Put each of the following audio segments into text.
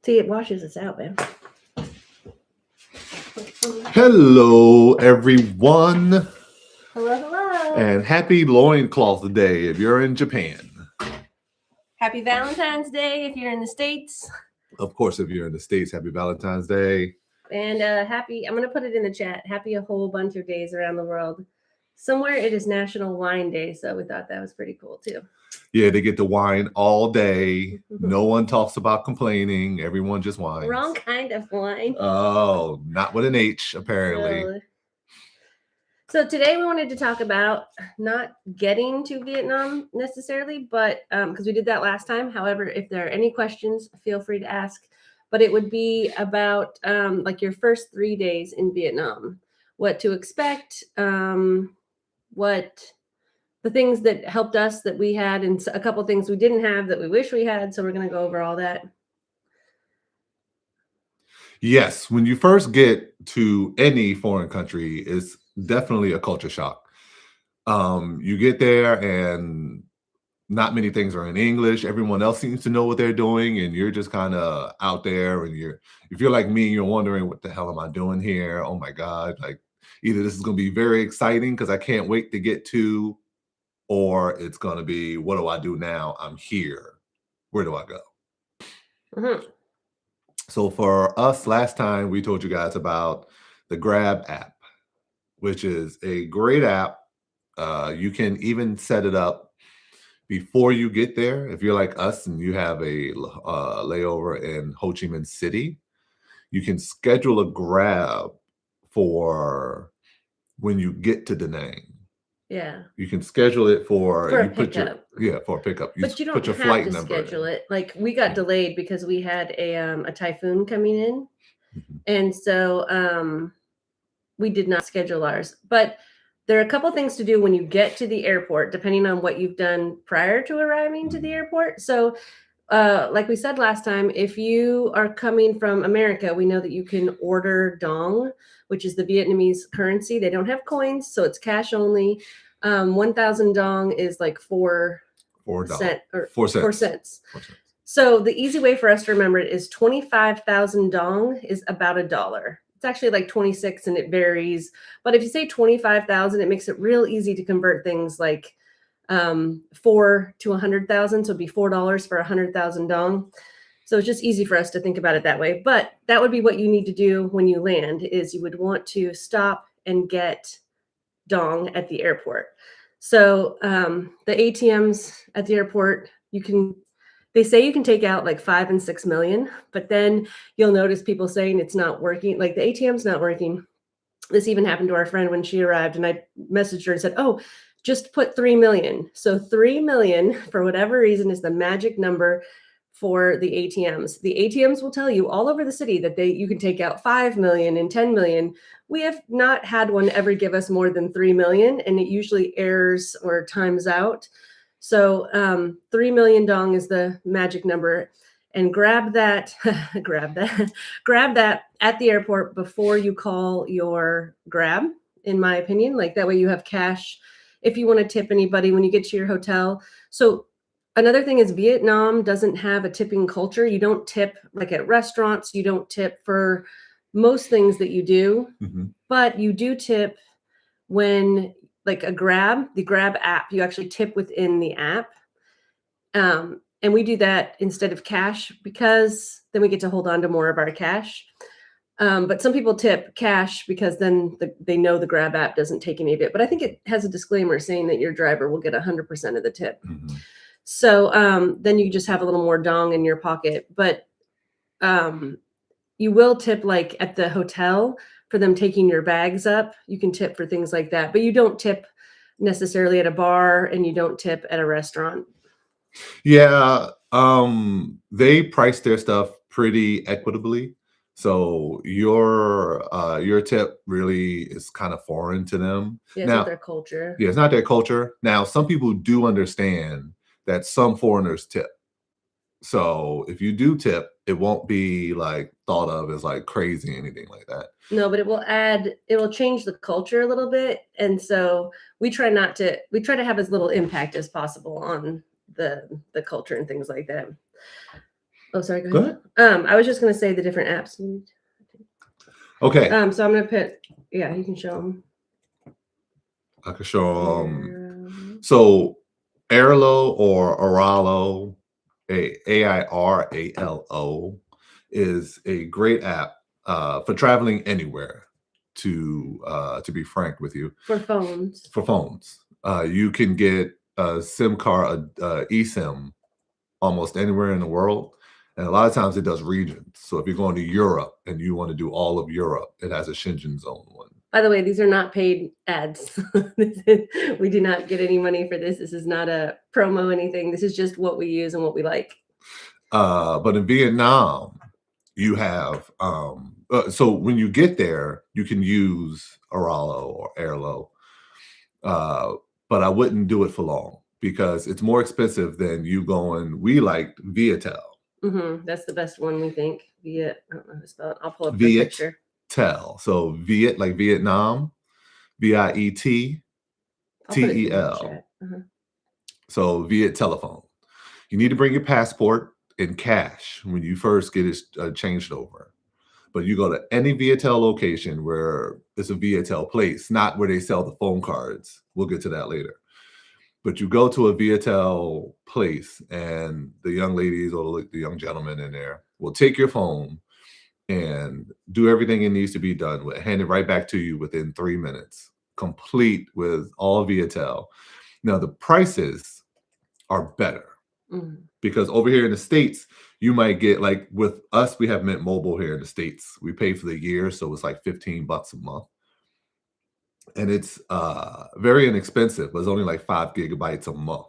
See, it washes us out, man. Hello, everyone, Hello, hello. and happy loincloth day if you're in Japan. Happy Valentine's Day if you're in the States. Of course, if you're in the States, happy Valentine's Day. And happy, I'm going to put it in the chat, happy a whole bunch of days around the world. Somewhere it is National Wine Day, so we thought that was pretty cool too. Yeah, they get to wine all day. No one talks about complaining. Everyone just whines. Wrong kind of wine. Oh, not with an H, apparently. So today we wanted to talk about not getting to Vietnam necessarily, but because we did that last time. However, if there are any questions, feel free to ask. But it would be about like your first 3 days in Vietnam, what to expect, what the things that helped us that we had, and a couple things we didn't have that we wish we had. So we're going to go over all that. Yes, when you first get to any foreign country, it's definitely a culture shock. You get there and not many things are in English. Everyone else seems to know what they're doing, and you're just kind of out there. And if you're like me, you're wondering, what the hell am I doing here? Oh my God! Like, either this is going to be very exciting because I can't wait to get to, or it's going to be, what do I do now? I'm here. Where do I go? Mm-hmm. So for us, last time we told you guys about the Grab app, which is a great app. You can even set it up before you get there. If you're like us and you have a layover in Ho Chi Minh City, you can schedule a Grab for when you get to Da Nang. Yeah. You can schedule it for a pickup. For a pickup. But you don't have to schedule it. Like, we got delayed because we had a typhoon coming in. Mm-hmm. And so we did not schedule ours. But there are a couple things to do when you get to the airport, depending on what you've done prior to arriving to the airport. So like we said last time, if you are coming from America, we know that you can order dong, which is the Vietnamese currency. They don't have coins, so it's cash only. 1,000 dong is like $4 cents. So the easy way for us to remember it is 25,000 dong is about $1. It's actually like 26 and it varies. But if you say 25,000, it makes it real easy to convert things like 4 to 100,000. So it'd be $4 for 100,000 dong. So it's just easy for us to think about it that way. But that would be what you need to do when you land, is you would want to stop and get dong at the airport. So the ATMs at the airport, they say you can take out like 5 and 6 million, but then you'll notice people saying it's not working. Like, the ATM's not working. This even happened to our friend when she arrived, and I messaged her and said, oh, just put 3 million. So 3 million, for whatever reason, is the magic number for the ATMs. The ATMs will tell you all over the city that you can take out 5 million and 10 million. We have not had one ever give us more than 3 million, and it usually errors or times out. So 3 million dong is the magic number, and grab that at the airport before you call your Grab, in my opinion. Like, that way you have cash if you want to tip anybody when you get to your hotel. So another thing is, Vietnam doesn't have a tipping culture. You don't tip like at restaurants. You don't tip for most things that you do, but you do tip when, like, the Grab app, you actually tip within the app. And we do that instead of cash, because then we get to hold on to more of our cash. But some people tip cash because then they know the Grab app doesn't take any of it. But I think it has a disclaimer saying that your driver will get 100% of the tip. Mm-hmm. So then you just have a little more dong in your pocket. But you will tip, like at the hotel, for them taking your bags up. You can tip for things like that. But you don't tip necessarily at a bar, and you don't tip at a restaurant. Yeah, they price their stuff pretty equitably. So your tip really is kind of foreign to them. Yeah, it's not their culture. Yeah, it's not their culture. Now, some people do understand that some foreigners tip. So if you do tip, it won't be like thought of as like crazy, anything like that. No, but it will change the culture a little bit. And so we try to have as little impact as possible on the culture and things like that. Oh, sorry, go Go ahead. ahead. I was just gonna say the different apps. Okay. So I'm gonna put, yeah, you can show them. I can show so Airlo or Oralo, AIRALO, is a great app for traveling anywhere. To be frank with you, For phones. for phones, you can get a SIM card, a eSIM, almost anywhere in the world. And a lot of times it does regions. So if you're going to Europe and you want to do all of Europe, it has a Shenzhen zone one. By the way, these are not paid ads. We do not get any money for this. This is not a promo anything. This is just what we use and what we like. But in Vietnam, you have so when you get there, you can use Aralo or Airlo, but I wouldn't do it for long because it's more expensive than you going. We like Viatel. That's the best one, we think. Viet, I don't know how to spell it. I'll pull up the picture. Viettel. So Viet, like Vietnam, VIET I'll put it in the TEL. chat. So Viet telephone. You need to bring your passport in cash when you first get it changed over. But you go to any Viatel location where it's a Viatel place, not where they sell the phone cards. We'll get to that later. But you go to a Viatel place and the young ladies or the young gentlemen in there will take your phone and do everything it needs to be done with, hand it right back to you within 3 minutes, complete with all Viatel. Now, the prices are better because over here in the States, you might get, like with us, we have Mint Mobile here in the States. We pay for the year, so it's like $15 a month. And it's very inexpensive, but it's only like 5 gigabytes a month.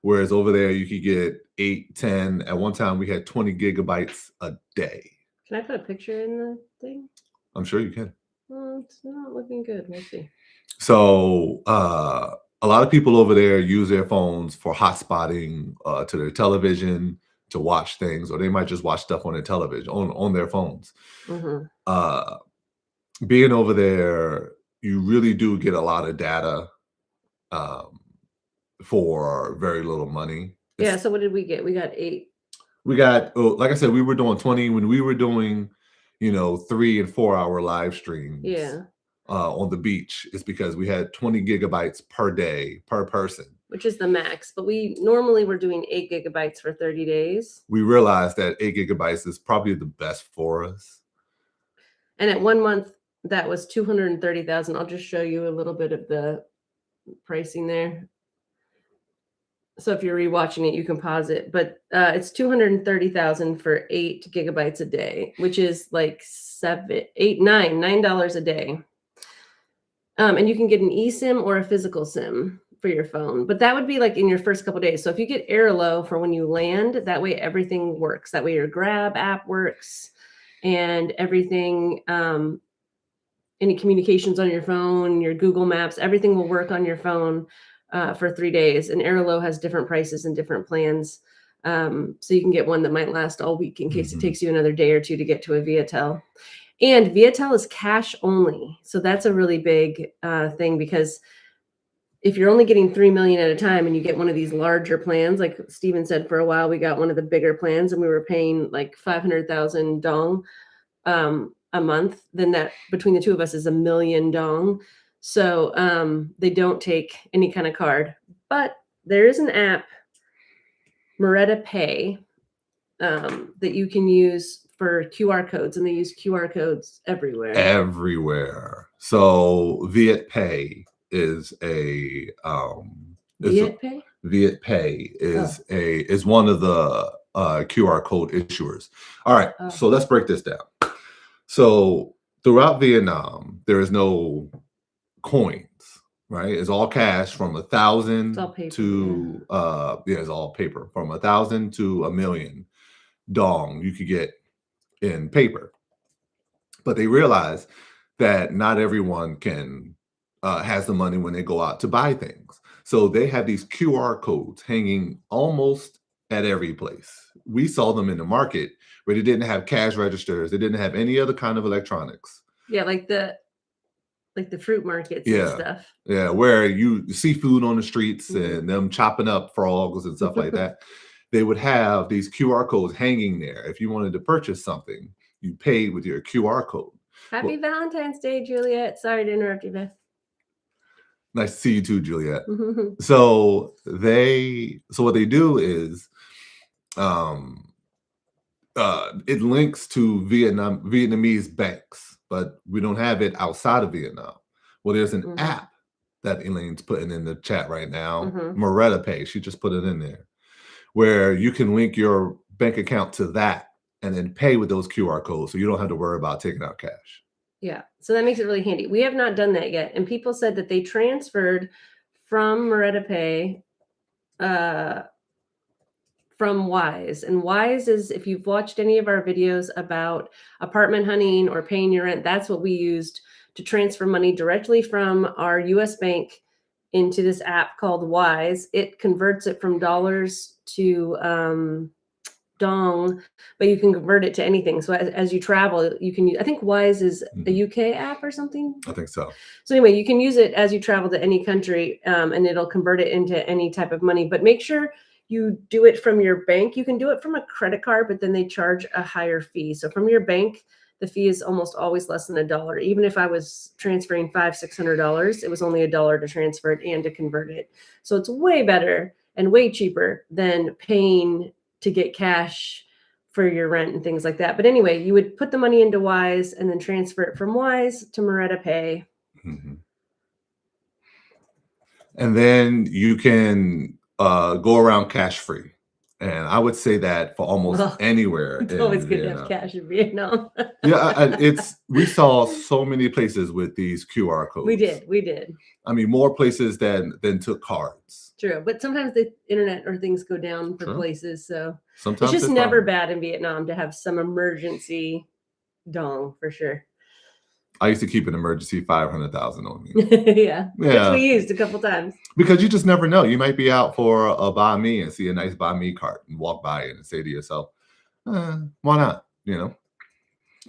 Whereas over there, you could get 8, 10. At one time, we had 20 gigabytes a day. Can I put a picture in the thing? I'm sure you can. Well, it's not looking good. We'll see. So a lot of people over there use their phones for hotspotting to their television to watch things, or they might just watch stuff on their television, on their phones. Being over there, you really do get a lot of data for very little money. Yeah, so what did we get? We got 8. We got, like I said, we were doing 20 when we were doing, 3 and 4 hour live streams. Yeah. On the beach. Is because we had 20 gigabytes per day per person, which is the max. But we normally were doing 8 gigabytes for 30 days. We realized that 8 gigabytes is probably the best for us. And at 1 month, that was 230,000. I'll just show you a little bit of the pricing there. So if you're rewatching it, you can pause it. But it's 230,000 for 8 gigabytes a day, which is like $9 a day. And you can get an eSIM or a physical SIM for your phone, but that would be like in your first couple of days. So if you get Airlo for when you land, that way everything works. That way your Grab app works and everything, any communications on your phone, your Google Maps, everything will work on your phone for 3 days. And Airlo has different prices and different plans. So you can get one that might last all week in case it takes you another day or two to get to a Viatel. And Viatel is cash only. So that's a really big thing, because if you're only getting 3 million at a time and you get one of these larger plans, like Steven said, for a while, we got one of the bigger plans and we were paying like 500,000 dong a month, then that between the two of us is 1 million dong. So they don't take any kind of card, but there is an app, Moretta Pay, that you can use for QR codes, and they use QR codes everywhere. So Viet Pay is a Viet Pay? Viet Pay is one of the QR code issuers. All right, so let's break this down. So throughout Vietnam, there is no coins, right? It's all cash from 1,000 to it's all paper. From 1,000 to 1 million dong you could get in paper. But they realize that not everyone can has the money when they go out to buy things. So they have these QR codes hanging almost at every place. We saw them in the market where they didn't have cash registers. They didn't have any other kind of electronics. Yeah, like the fruit markets and stuff. Yeah, where you see food on the streets and them chopping up frogs and stuff like that. they would have these QR codes hanging there. If you wanted to purchase something, you paid with your QR code. Happy Well, Valentine's Day, Juliet. Sorry to interrupt you, Beth. nice to see you too, Juliet. So what they do is um it links to Vietnamese banks, but we don't have it outside of Vietnam. Well, there's an app that Elaine's putting in the chat right now, Moretta Pay. She just put it in there, where you can link your bank account to that and then pay with those QR codes, so you don't have to worry about taking out cash. Yeah, so that makes it really handy. We have not done that yet, and people said that they transferred from Moretta Pay from Wise. And Wise is, if you've watched any of our videos about apartment hunting or paying your rent, that's what we used to transfer money directly from our US bank into this app called Wise. It converts it from dollars to dong, but you can convert it to anything. So as you travel, you can use, I think Wise is a UK app or something. I think so. So anyway, you can use it as you travel to any country, and it'll convert it into any type of money. But make sure you do it from your bank. You can do it from a credit card, but then they charge a higher fee. So from your bank, the fee is almost always less than $1. Even if I was transferring $500-600, it was only $1 to transfer it and to convert it. So it's way better and way cheaper than paying to get cash for your rent and things like that. But anyway, you would put the money into Wise and then transfer it from Wise to Moretta Pay. And then you can go around cash free. And I would say that for almost anywhere. It's always good to have cash in Vietnam. Yeah, we saw so many places with these QR codes. We did. I mean, more places than took cards. True, but sometimes the internet or things go down for places, so sometimes it's just never bad in Vietnam to have some emergency dong for sure. I used to keep an emergency 500,000 on me. yeah, which we used a couple times. Because you just never know. You might be out for a buy me and see a nice buy me cart and walk by it and say to yourself, why not? You know.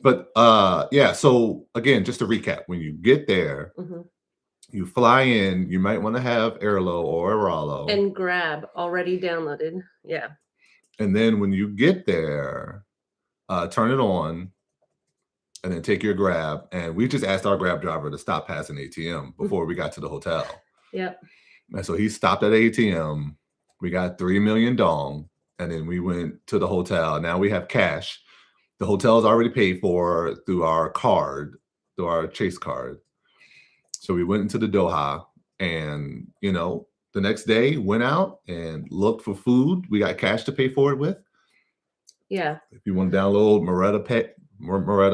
But yeah. So again, just to recap, when you get there, you fly in. You might want to have Airlo or Aralo and Grab already downloaded. Yeah. And then when you get there, turn it on. And then take your Grab. And we just asked our Grab driver to stop passing ATM before we got to the hotel. Yep. And so he stopped at ATM. We got 3 million dong. And then we went to the hotel. Now we have cash. The hotel is already paid for through our card, through our Chase card. So we went into the Doha and, you know, the next day went out and looked for food. We got cash to pay for it with. Yeah. If you want to download Moretta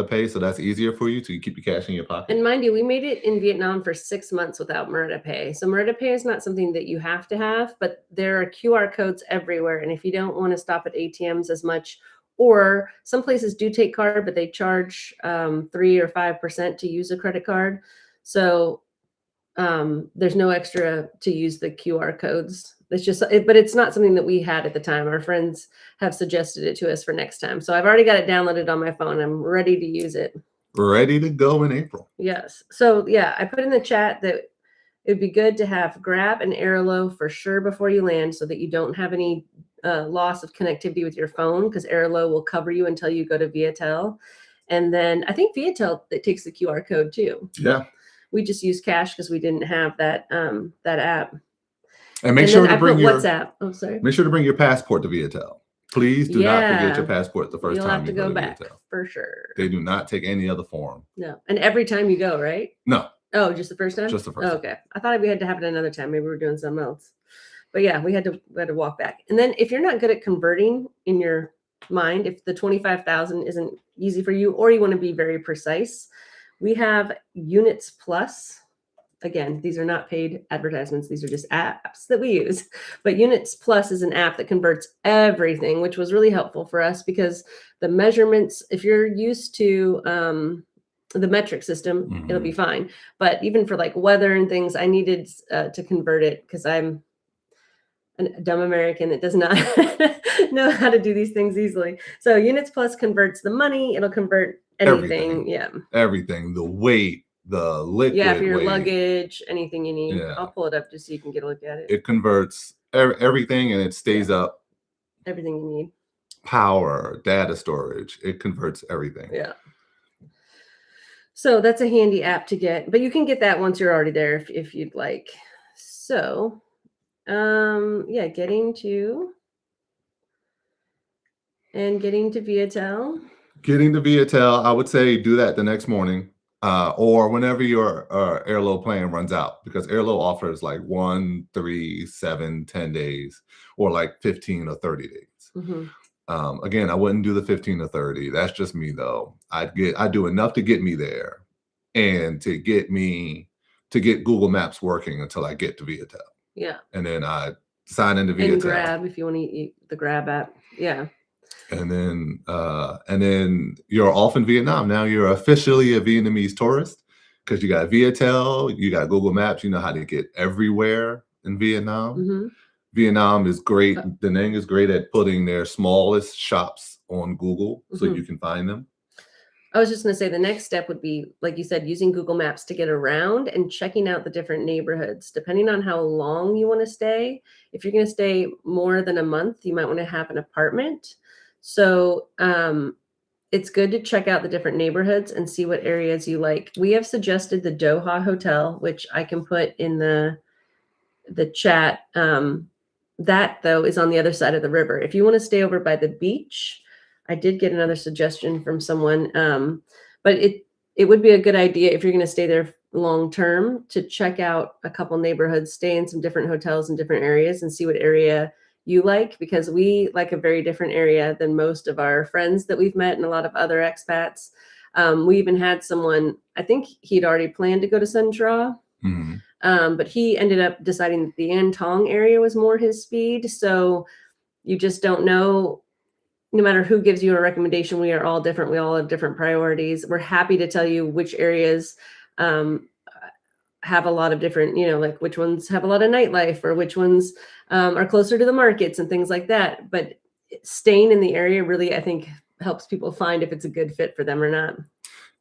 Pay, so that's easier for you to keep your cash in your pocket. And mind you, we made it in Vietnam for 6 months without Moretta Pay. So Moretta Pay is not something that you have to have, but there are QR codes everywhere. And if you don't want to stop at ATMs as much, or some places do take card, but they charge 3 or 5% to use a credit card. So there's no extra to use the QR codes. It's just, but it's not something that we had at the time. Our friends have suggested it to us for next time. So I've already got it downloaded on my phone. I'm ready to use it. Ready to go in April. Yes. So yeah, I put in the chat that it'd be good to have Grab and Airlo for sure before you land so that you don't have any loss of connectivity with your phone, because Airlo will cover you until you go to Viatel. And then I think Viatel, it takes the QR code too. Yeah. We just use cash because we didn't have that app. And make sure to bring your WhatsApp. Oh, sorry. Make sure to bring your passport to Viatel. Please do not forget your passport the first time you go back Viatel. For sure. They do not take any other form. No. And every time you go, right? No. Oh, just the first time? Just the first time. Okay. I thought we had to have it another time. Maybe we were doing something else. But yeah, we had to walk back. And then if you're not good at converting in your mind, if the 25,000 isn't easy for you, or you want to be very precise, we have Units Plus. Again, these are not paid advertisements. These are just apps that we use. But Units Plus is an app that converts everything, which was really helpful for us because the measurements, if you're used to the metric system, it'll be fine. But even for like weather and things, I needed to convert it because I'm a dumb American that does not know how to do these things easily. So Units Plus converts the money. It'll convert anything. Yeah. Everything. The weight, the liquid. Yeah, for your weight. Luggage, anything you need. Yeah. I'll pull it up just so you can get a look at it. It converts everything and it stays up Everything you need. power, data storage. It converts everything. Yeah. So that's a handy app to get, but you can get that once you're already there if you'd like. So, yeah, getting to Viatel. Getting to Viatel, I would say do that the next morning, or whenever your Airlo plan runs out, because Airlo offers like 1, 3, 7, 10 days, or like 15 or 30 days. Mhm. Again, I wouldn't do the 15 to 30. That's just me though. I'd do enough to get me there and to get Google Maps working until I get to Viatel. Yeah. And then I sign into And Viatel. Grab if you want to the Grab app. Yeah. And then you're off in Vietnam. Now you're officially a Vietnamese tourist because you got Viatel, you got Google Maps. You know how to get everywhere in Vietnam. Mhm. Vietnam is great. Da Nang is great at putting their smallest shops on Google so you can find them. I was just going to say the next step would be, like you said, using Google Maps to get around and checking out the different neighborhoods, depending on how long you want to stay. If you're going to stay more than a month, you might want to have an apartment. So it's good to check out the different neighborhoods and see what areas you like. We have suggested the Doha Hotel, which I can put in the chat. That though is on the other side of the river. If you want to stay over by the beach, I did get another suggestion from someone, but it would be a good idea if you're going to stay there long term to check out a couple neighborhoods, stay in some different hotels in different areas, and see what area you like, because we like a very different area than most of our friends that we've met and a lot of other expats. We even had someone, I think he'd already planned to go to Sun Tra. But he ended up deciding that the An Thong area was more his speed. So you just don't know. No matter who gives you a recommendation, we are all different. We all have different priorities. We're happy to tell you which areas have a lot of different, like which ones have a lot of nightlife or which ones are closer to the markets and things like that. But staying in the area really, I think, helps people find if it's a good fit for them or not.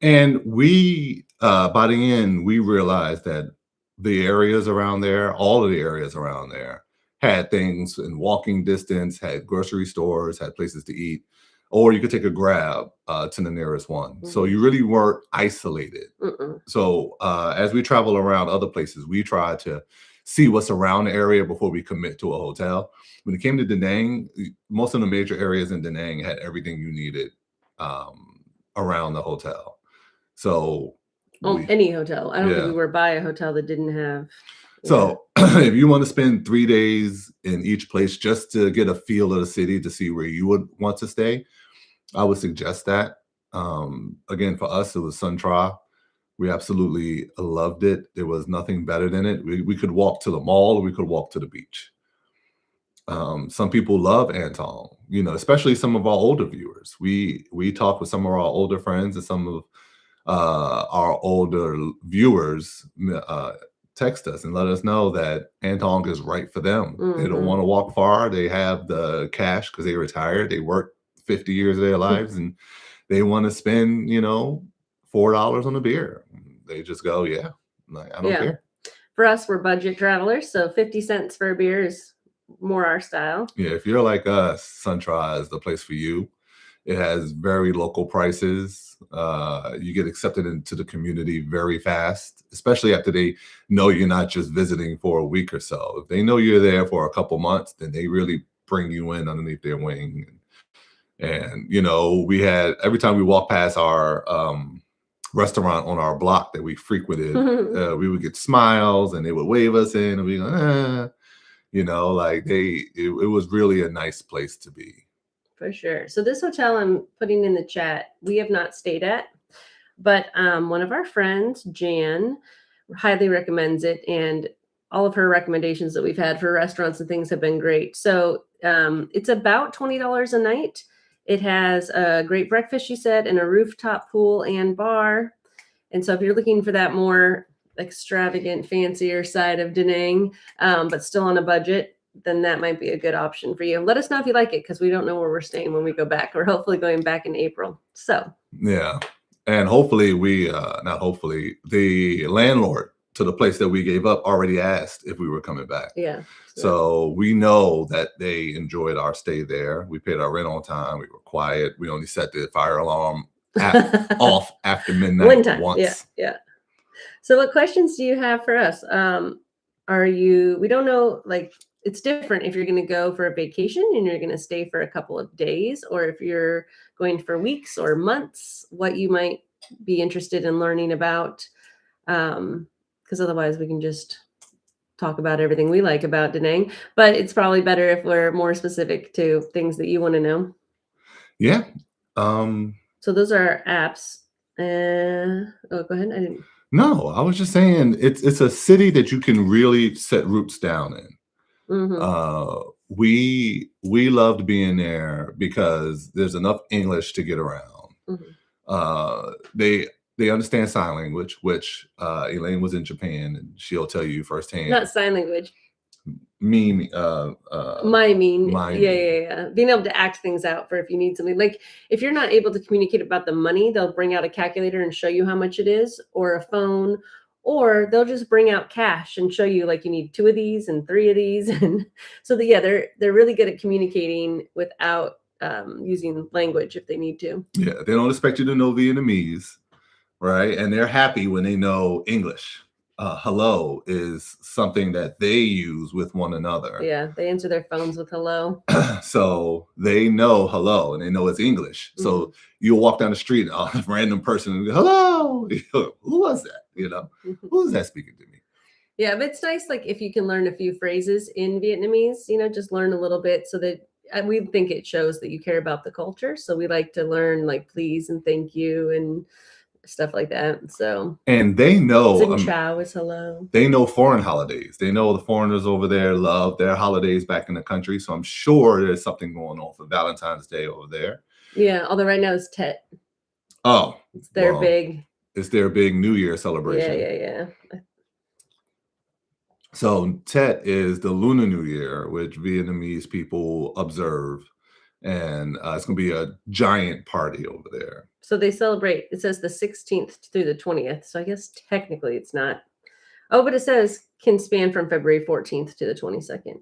And we, by the end, we realized that the areas around there, all of the areas around there, had things in walking distance, had grocery stores, had places to eat, or you could take a Grab to the nearest one. So you really weren't isolated. So as we travel around other places, we try to see what's around the area before we commit to a hotel. When it came to Da Nang, most of the major areas in Da Nang had everything you needed around the hotel. So any hotel. I don't think we were by a hotel that didn't have. So if you want to spend 3 days in each place just to get a feel of the city to see where you would want to stay, I would suggest that. Again, for us, it was Sun Tra. We absolutely loved it. There was nothing better than it. We could walk to the mall or we could walk to the beach. Some people love An Thong, especially some of our older viewers. We talk with some of our older friends and some of our older viewers text us and let us know that An Thong is right for them. They don't want to walk far. They have the cash because they retired. They worked 50 years of their lives and they want to spend, $4 on a beer. They just go, I don't care. For us, we're budget travelers, so 50 cents for a beer is more our style. Yeah, if you're like us, Sun Tra is the place for you. It has very local prices. You get accepted into the community very fast, especially after they know you're not just visiting for a week or so. If they know you're there for a couple months, then they really bring you in underneath their wing. And we had, every time we walked past our restaurant on our block that we frequented, we would get smiles and they would wave us in and we go, it was really a nice place to be. For sure. So this hotel I'm putting in the chat, we have not stayed at, but one of our friends, Jan, highly recommends it. And all of her recommendations that we've had for restaurants and things have been great. So it's about $20 a night. It has a great breakfast, she said, and a rooftop pool and bar. And so if you're looking for that more extravagant, fancier side of Da Nang, but still on a budget, then that might be a good option for you. Let us know if you like it, because we don't know where we're staying when we go back. We're hopefully going back in April. So yeah, and hopefully the landlord to the place that we gave up already asked if we were coming back. Yeah. So we know that they enjoyed our stay there. We paid our rent on time. We were quiet. We only set the fire alarm off after midnight One time. once. Yeah. So what questions do you have for us? We don't know, like, it's different if you're going to go for a vacation and you're going to stay for a couple of days, or if you're going for weeks or months, what you might be interested in learning about. Because otherwise we can just talk about everything we like about Da Nang, but it's probably better if we're more specific to things that you want to know. Yeah. So those are our apps. Oh, go ahead. I didn't. No, I was just saying it's a city that you can really set roots down in. Mm-hmm. We loved being there because there's enough English to get around. Mm-hmm. They understand sign language, which Elaine was in Japan and she'll tell you firsthand. Not sign language. Miming. Miming. Miming. Yeah. Being able to act things out for if you need something. Like if you're not able to communicate about the money, they'll bring out a calculator and show you how much it is, or a phone, or they'll just bring out cash and show you, like, you need 2 of these and 3 of these. And so they're really good at communicating without using language if they need to. Yeah, they don't expect you to know Vietnamese, right? And they're happy when they know English. Hello is something that they use with one another. Yeah, they answer their phones with hello. So they know hello and they know it's English. Mm-hmm. So you'll walk down the street, a random person, and go, hello. Who was that? Mm-hmm. Who's that speaking to me? Yeah, but it's nice, like, if you can learn a few phrases in Vietnamese, just learn a little bit, so that we think it shows that you care about the culture. So we like to learn, like, please and thank you and stuff like that. So, and they know Chau is hello. They know foreign holidays. They know the foreigners over there love their holidays back in the country. So I'm sure there's something going on for Valentine's Day over there. Yeah, although right now it's Tet. Oh, it's their big New Year celebration. Yeah. So Tet is the Lunar New Year, which Vietnamese people observe. And it's going to be a giant party over there. So they celebrate, it says the 16th through the 20th. So I guess technically it's not. Oh, but it says can span from February 14th to the 22nd.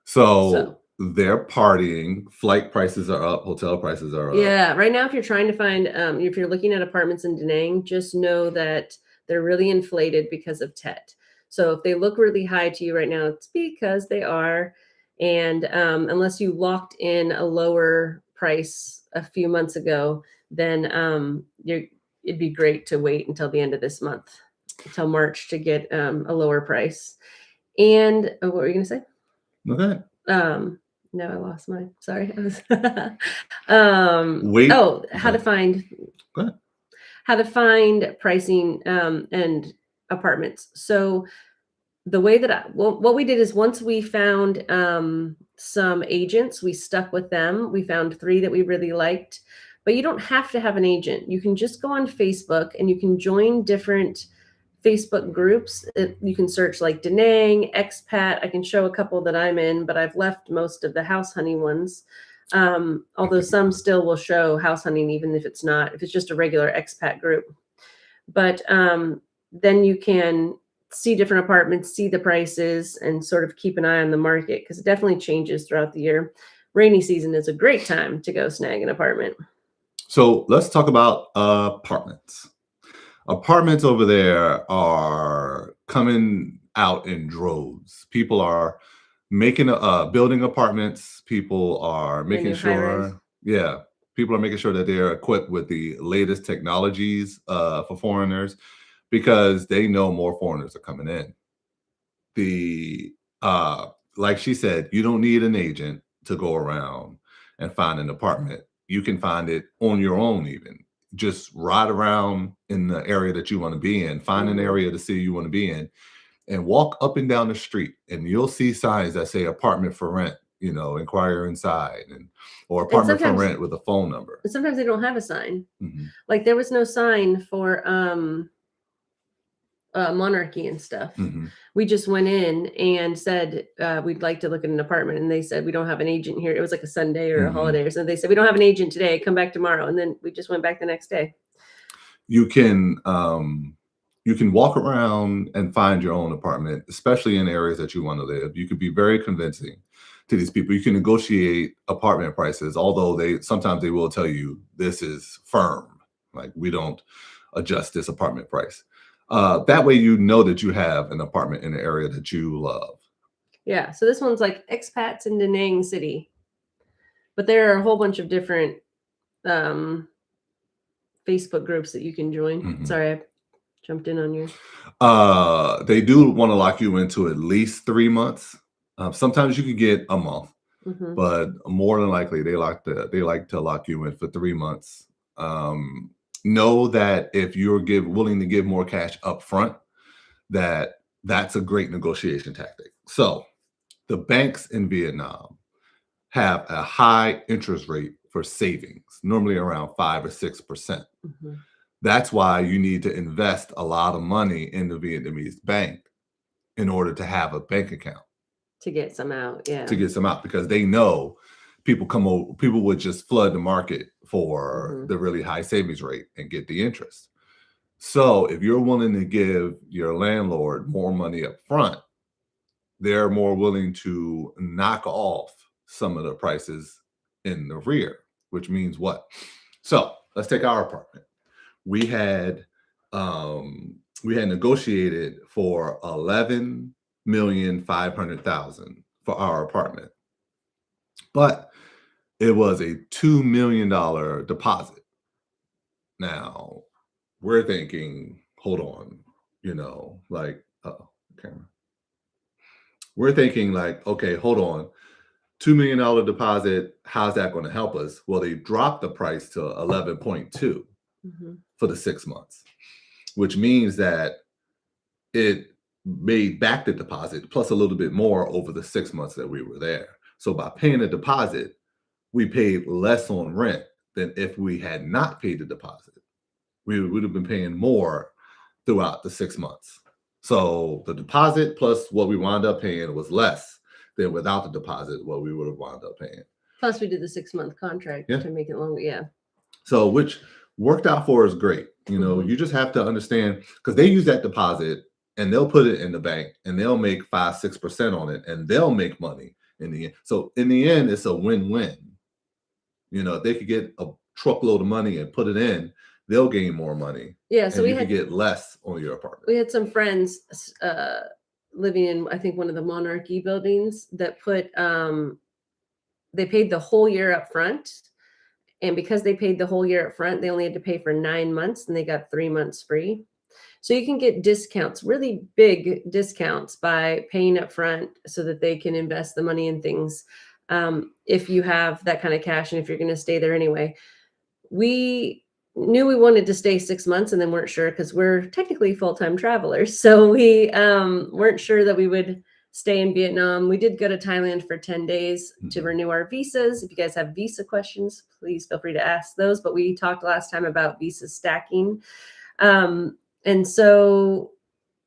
So they're partying. Flight prices are up. Hotel prices are up. Yeah. Right now, if you're trying to find, if you're looking at apartments in Da Nang, just know that they're really inflated because of Tet. So if they look really high to you right now, it's because they are. And unless you locked in a lower price a few months ago, then it'd be great to wait until the end of this month, until March, to get a lower price. And what were you going to say? Okay. No, I lost mine. Sorry. How to find pricing and apartments. So the way that what we did is, once we found some agents, we stuck with them. We found 3 that we really liked, but you don't have to have an agent. You can just go on Facebook and you can join different Facebook groups. You can search like Da Nang, expat. I can show a couple that I'm in, but I've left most of the house hunting ones. Although some still will show house hunting, even if it's just a regular expat group. But then you can see different apartments, see the prices, and sort of keep an eye on the market, because it definitely changes throughout the year. Rainy season is a great time to go snag an apartment. So let's talk about apartments. Apartments over there are coming out in droves. People are building apartments. People are making sure, people are making sure that they're equipped with the latest technologies for foreigners, because they know more foreigners are coming in. Like she said, you don't need an agent to go around and find an apartment. You can find it on your own, even. Just ride around in the area that you want to be in, find an area of the city you want to be in, and walk up and down the street, and you'll see signs that say apartment for rent, inquire inside, or apartment for rent with a phone number. Sometimes they don't have a sign. Mm-hmm. Like there was no sign for Monarchy and stuff. Mm-hmm. We just went in and said, we'd like to look at an apartment. And they said, we don't have an agent here. It was like a Sunday or a holiday or something. They said, we don't have an agent today. Come back tomorrow. And then we just went back the next day. You can you can walk around and find your own apartment, especially in areas that you want to live. You can be very convincing to these people. You can negotiate apartment prices, although they sometimes they will tell you this is firm. Like we don't adjust this apartment price. That way you know that you have an apartment in an area that you love. Yeah. So this one's like expats in Da Nang City. But there are a whole bunch of different um, Facebook groups that you can join. Mhm. Sorry, I jumped in on you. They do want to lock you into at least 3 months. Sometimes you can get a month, Hmm. but more than likely they like to lock you in for 3 months. Um, know that if you're willing to give more cash up front, that's a great negotiation tactic. So the banks in Vietnam have a high interest rate for savings, normally around 5 or 6%. Hmm. That's why you need to invest a lot of money in the Vietnamese bank in order to have a bank account To get some out. Yeah. to get some out, because they know people would just flood the market for Hmm. the really high savings rate and get the interest. So if you're willing to give your landlord more money up front, they're more willing to knock off some of the prices in the rear, which means what? So let's take our apartment. We had we had negotiated for 11,500,000 for our apartment, but it was a $2 million deposit. Now we're thinking, hold on, like, camera. We're thinking like, okay, hold on, $2 million deposit. How's that going to help us? Well, they dropped the price to 11.2 Hmm. for the 6 months, which means that it made back the deposit plus a little bit more over the 6 months that we were there. So by paying a deposit, we paid less on rent than if we had not paid the deposit. We would have been paying more throughout the 6 months. So the deposit plus what we wound up paying was less than without the deposit, what we would have wound up paying. Plus, we did the 6-month contract Yeah. to make it longer. Yeah. So which worked out for us great. Mhm. You just have to understand, because they use that deposit and they'll put it in the bank and they'll make 5-6% on it and they'll make money in the end. So in the end, it's a win-win. If they could get a truckload of money and put it in, they'll gain more money. Yeah. So and you could get less on your apartment. we had some friends living in, I think, one of the Monarchy buildings that they paid the whole year up front. And because they paid the whole year up front, they only had to pay for 9 months and they got 3 months free. So you can get discounts, really big discounts, by paying up front so that they can invest the money in things. If you have that kind of cash and if you're going to stay there anyway. We knew we wanted to stay 6 months and then weren't sure because we're technically full-time travelers. So we weren't sure that we would stay in Vietnam. We did go to Thailand for 10 days to Mhm. renew our visas. If you guys have visa questions, please feel free to ask those. But we talked last time about visa stacking. And so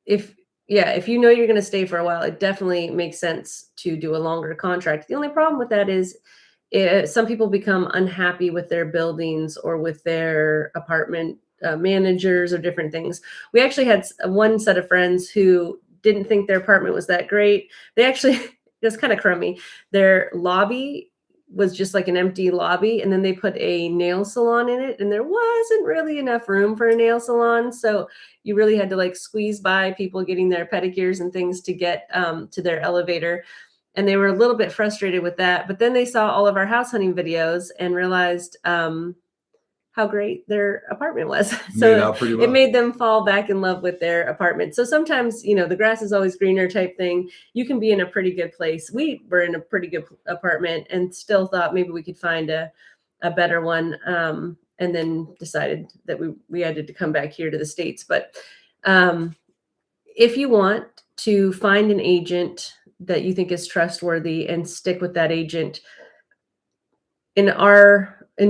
if if you know you're going to stay for a while, it definitely makes sense to do a longer contract. The only problem with that is some people become unhappy with their buildings or with their apartment managers or different things. We actually had one set of friends who didn't think their apartment was that great. They actually, it was kind of crummy. Their lobby was just like an empty lobby, and then they put a nail salon in it, and there wasn't really enough room for a nail salon. So you really had to like squeeze by people getting their pedicures and things to get to their elevator. And they were a little bit frustrated with that. But then they saw all of our house hunting videos and realized how great their apartment was. Made So out pretty it well. made them fall back in love with their apartment. So sometimes, the grass is always greener type thing. You can be in a pretty good place. We were in a pretty good apartment and still thought maybe we could find a better one. And then decided that we had to come back here to the States. But if you want to find an agent that you think is trustworthy and stick with that agent, in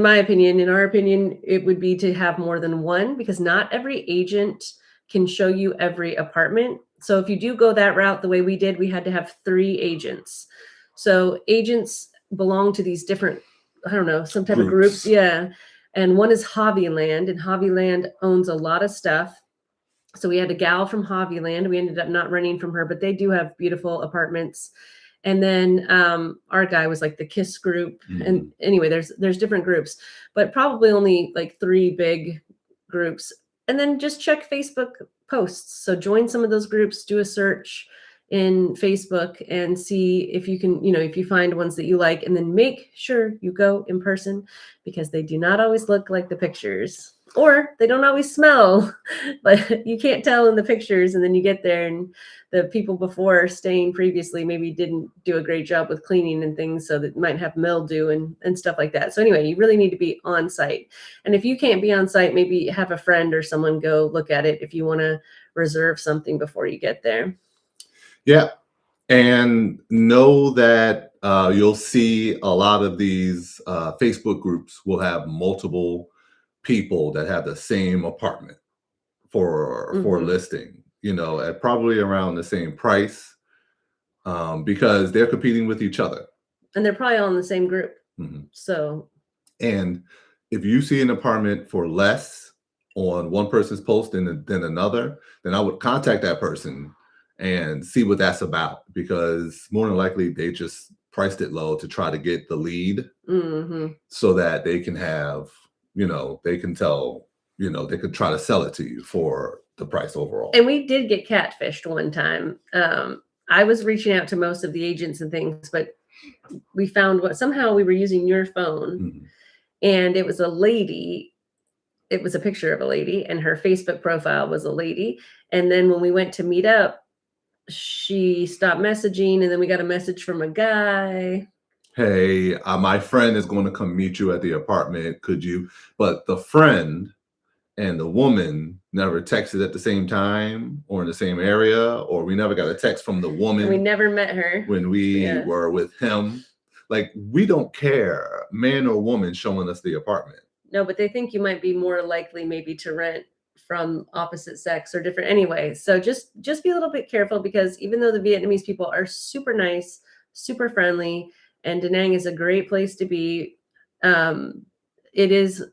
my opinion, it would be to have more than one, because not every agent can show you every apartment. So if you do go that route, the way we did, we had to have 3 agents. So agents belong to these different, I don't know, some type of groups. Yeah. And one is Hobbyland, and Hobbyland owns a lot of stuff. So we had a gal from Hobbyland. We ended up not renting from her, but they do have beautiful apartments. And then our guy was like the KISS group. And anyway, there's different groups, but probably only like 3 big groups. And then just check Facebook posts. So join some of those groups, do a search in Facebook and see if you can, if you find ones that you like, and then make sure you go in person, because they do not always look like the pictures, or they don't always smell, but you can't tell in the pictures. And then you get there and the people before staying previously maybe didn't do a great job with cleaning and things, so that might have mildew and stuff like that. So anyway, you really need to be on site. And if you can't be on site, maybe have a friend or someone go look at it if you want to reserve something before you get there. Yeah. And know that you'll see a lot of these Facebook groups will have multiple people that have the same apartment for listing, at probably around the same price, because they're competing with each other. And they're probably all in the same group. So, and if you see an apartment for less on one person's post than another, then I would contact that person and see what that's about, because more than likely they just priced it low to try to get the lead, so that they can have, they can tell, they could try to sell it to you for the price overall. And we did get catfished one time. I was reaching out to most of the agents and things, but we found somehow we were using your phone, and it was a lady. It was a picture of a lady, and her Facebook profile was a lady. And then when we went to meet up, she stopped messaging, and then we got a message from a guy. Hey, my friend is going to come meet you at the apartment. Could you? But the friend and the woman never texted at the same time or in the same area, or we never got a text from the woman. And we never met her when we were with him. Like, we don't care, man or woman, showing us the apartment. No, but they think you might be more likely maybe to rent from opposite sex or different anyway. So just be a little bit careful, because even though the Vietnamese people are super nice, super friendly, and Da Nang is a great place to be, it is,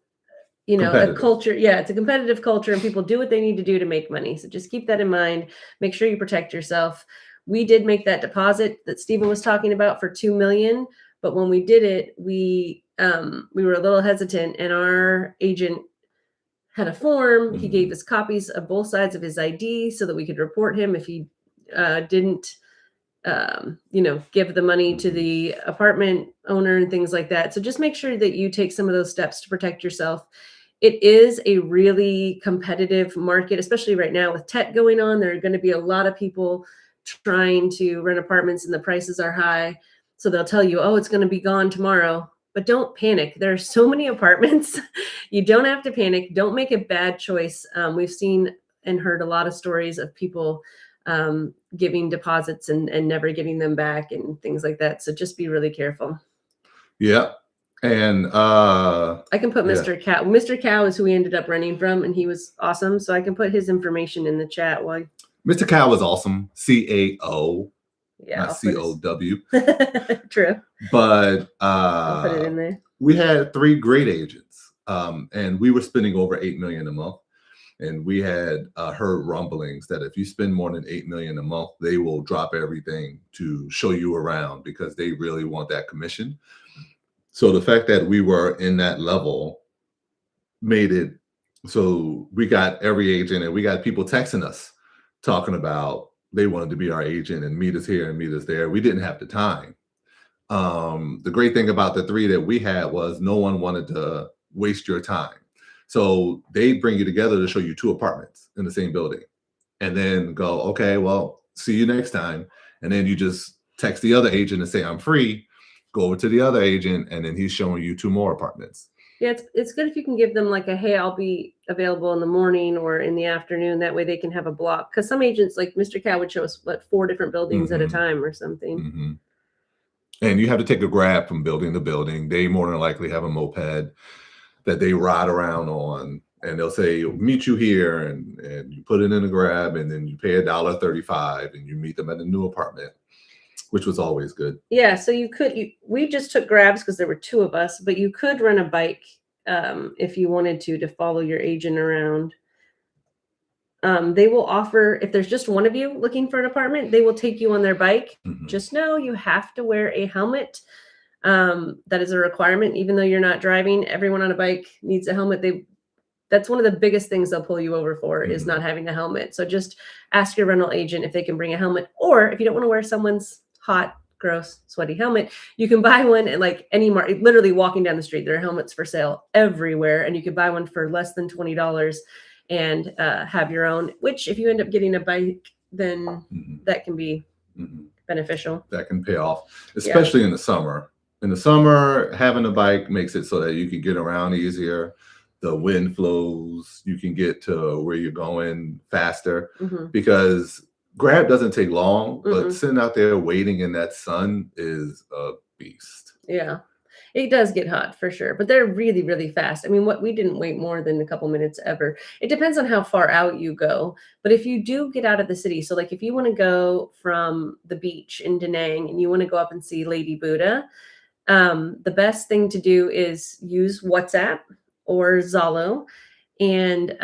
a culture. Yeah, it's a competitive culture, and people do what they need to do to make money. So just keep that in mind. Make sure you protect yourself. We did make that deposit that Stephen was talking about for $2 million, but when we did it, we were a little hesitant, and our agent had a form. He gave us copies of both sides of his ID so that we could report him if he didn't, give the money to the apartment owner and things like that. So just make sure that you take some of those steps to protect yourself. It is a really competitive market, especially right now with tech going on. There are going to be a lot of people trying to rent apartments, and the prices are high. So they'll tell you, oh, it's going to be gone tomorrow. But don't panic. There are so many apartments. You don't have to panic. Don't make a bad choice. We've seen and heard a lot of stories of people giving deposits and never getting them back and things like that. So just be really careful. Yeah. And I can put Mr. Chau. Mr. Chau is who we ended up renting from, and he was awesome. So I can put his information in the chat. Mr. Chau was awesome. CAO. Yeah, not COW. True. But I'll put it in there. We had 3 great agents, and we were spending over $8 million a month. And we had heard rumblings that if you spend more than $8 million a month, they will drop everything to show you around, because they really want that commission. So the fact that we were in that level made it so we got every agent, and we got people texting us talking about they wanted to be our agent and meet us here and meet us there. We didn't have the time. The great thing about the 3 that we had was no one wanted to waste your time. So they bring you together to show you 2 apartments in the same building, and then go, okay, well, see you next time. And then you just text the other agent and say, I'm free. Go over to the other agent, and then he's showing you 2 more apartments. Yeah, it's good if you can give them like hey, I'll be available in the morning or in the afternoon. That way they can have a block. Because some agents, like Mr. Chau, would show us 4 different buildings at a time or something. And you have to take a grab from building to building. They more than likely have a moped that they ride around on, and they'll say, meet you here, and you put it in a grab, and then you pay $1.35, and you meet them at a new apartment, which was always good. Yeah, so we just took grabs because there were 2 of us, but you could rent a bike if you wanted to follow your agent around. They will offer, if there's just one of you looking for an apartment, they will take you on their bike. Mhm. Just know you have to wear a helmet. That is a requirement, even though you're not driving. Everyone on a bike needs a helmet. That's one of the biggest things they'll pull you over for is Mhm. not having a helmet. So just ask your rental agent if they can bring a helmet, or if you don't want to wear someone's hot, gross, sweaty helmet, you can buy one at like any market. Literally walking down the street, there are helmets for sale everywhere, and you can buy one for less than $20 and have your own. Which, if you end up getting a bike, then Mhm. that can be Mhm. beneficial. That can pay off, especially in the summer. In the summer, having a bike makes it so that you can get around easier. The wind flows, you can get to where you're going faster Hmm. because Grab doesn't take long, but Mm-mm. sitting out there waiting in that sun is a beast. Yeah. It does get hot for sure, but they're really, really fast. I mean, what we didn't wait more than a couple minutes ever. It depends on how far out you go. But if you do get out of the city, so like if you want to go from the beach in Da Nang and you want to go up and see Lady Buddha, the best thing to do is use WhatsApp or Zalo and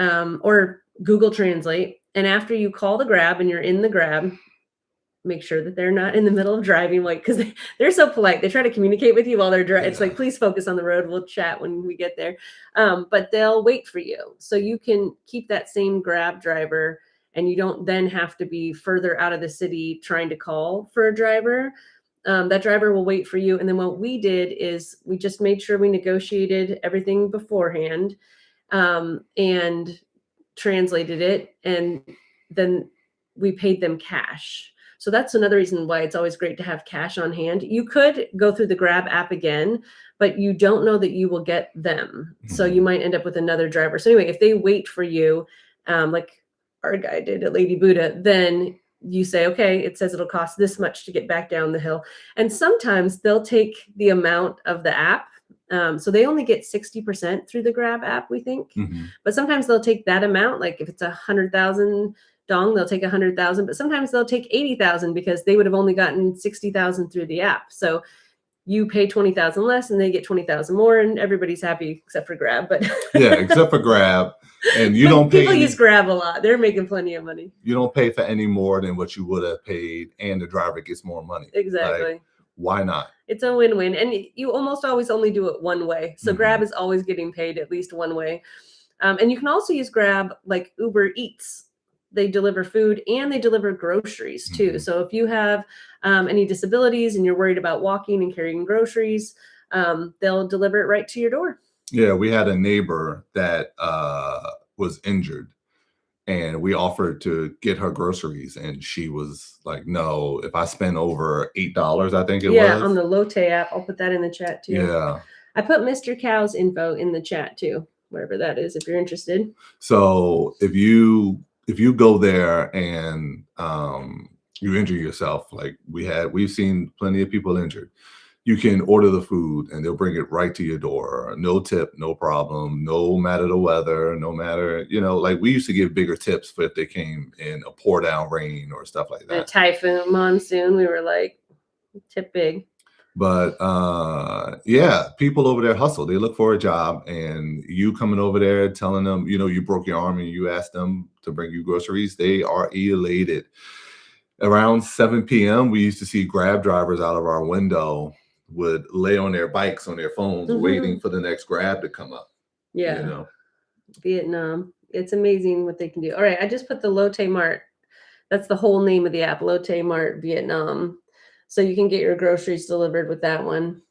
or Google Translate. And after you call the Grab and you're in the Grab, make sure that they're not in the middle of driving, like, because they're so polite. They try to communicate with you while they're driving. It's like, please focus on the road. We'll chat when we get there. But they'll wait for you. So you can keep that same Grab driver and you don't then have to be further out of the city trying to call for a driver. That driver will wait for you. And then what we did is we just made sure we negotiated everything beforehand, and translated it. And then we paid them cash. So that's another reason why it's always great to have cash on hand. You could go through the Grab app again, but you don't know that you will get them. So you Mhm. might end up with another driver. So anyway, if they wait for you, like our guy did at Lady Buddha, then you say, okay, it says it'll cost this much to get back down the hill. And sometimes they'll take the amount of the app. So they only get 60% through the Grab app, we think. Mhm. But sometimes they'll take that amount. Like if it's 100,000 dong, they'll take 100,000, but sometimes they'll take 80,000 because they would have only gotten 60,000 through the app. So you pay 20,000 less and they get 20,000 more, and everybody's happy except for Grab. But Yeah, except for Grab, and you but don't pay people use any. Grab a lot. They're making plenty of money. You don't pay for any more than what you would have paid, and the driver gets more money. Like, Exactly. why not? It's a win-win. And you almost always only do it one way. So Mhm. Grab is always getting paid at least one way. And you can also use Grab like Uber Eats. They deliver food and they deliver groceries too. Mhm. So if you have any disabilities and you're worried about walking and carrying groceries, they'll deliver it right to your door. Yeah, we had a neighbor that was injured, and we offered to get her groceries, and she was like, "No, if I spend over $8, I think it Yeah, on was." the Lotte app. I'll put that in the chat too. Yeah. I put Mr. Cow's info in the chat too, wherever that is, if you're interested. So if you go there and you injure yourself, like we've seen plenty of people injured. You can order the food and they'll bring it right to your door. No tip, no problem, no matter the weather, no matter, like we used to give bigger tips for if they came in a pour down rain or stuff like A that. typhoon, monsoon, we were like, tip big. But yeah, people over there hustle. They look for a job, and you coming over there telling them, you broke your arm and you asked them to bring you groceries, they are elated. Around 7 p.m., we used to see Grab drivers out of our window would lay on their bikes on their phones waiting for the next Grab to come up. Yeah. Vietnam. It's amazing what they can do. All right, I just put the Lotte Mart. That's the whole name of the app, Lotte Mart Vietnam. So you can get your groceries delivered with that one.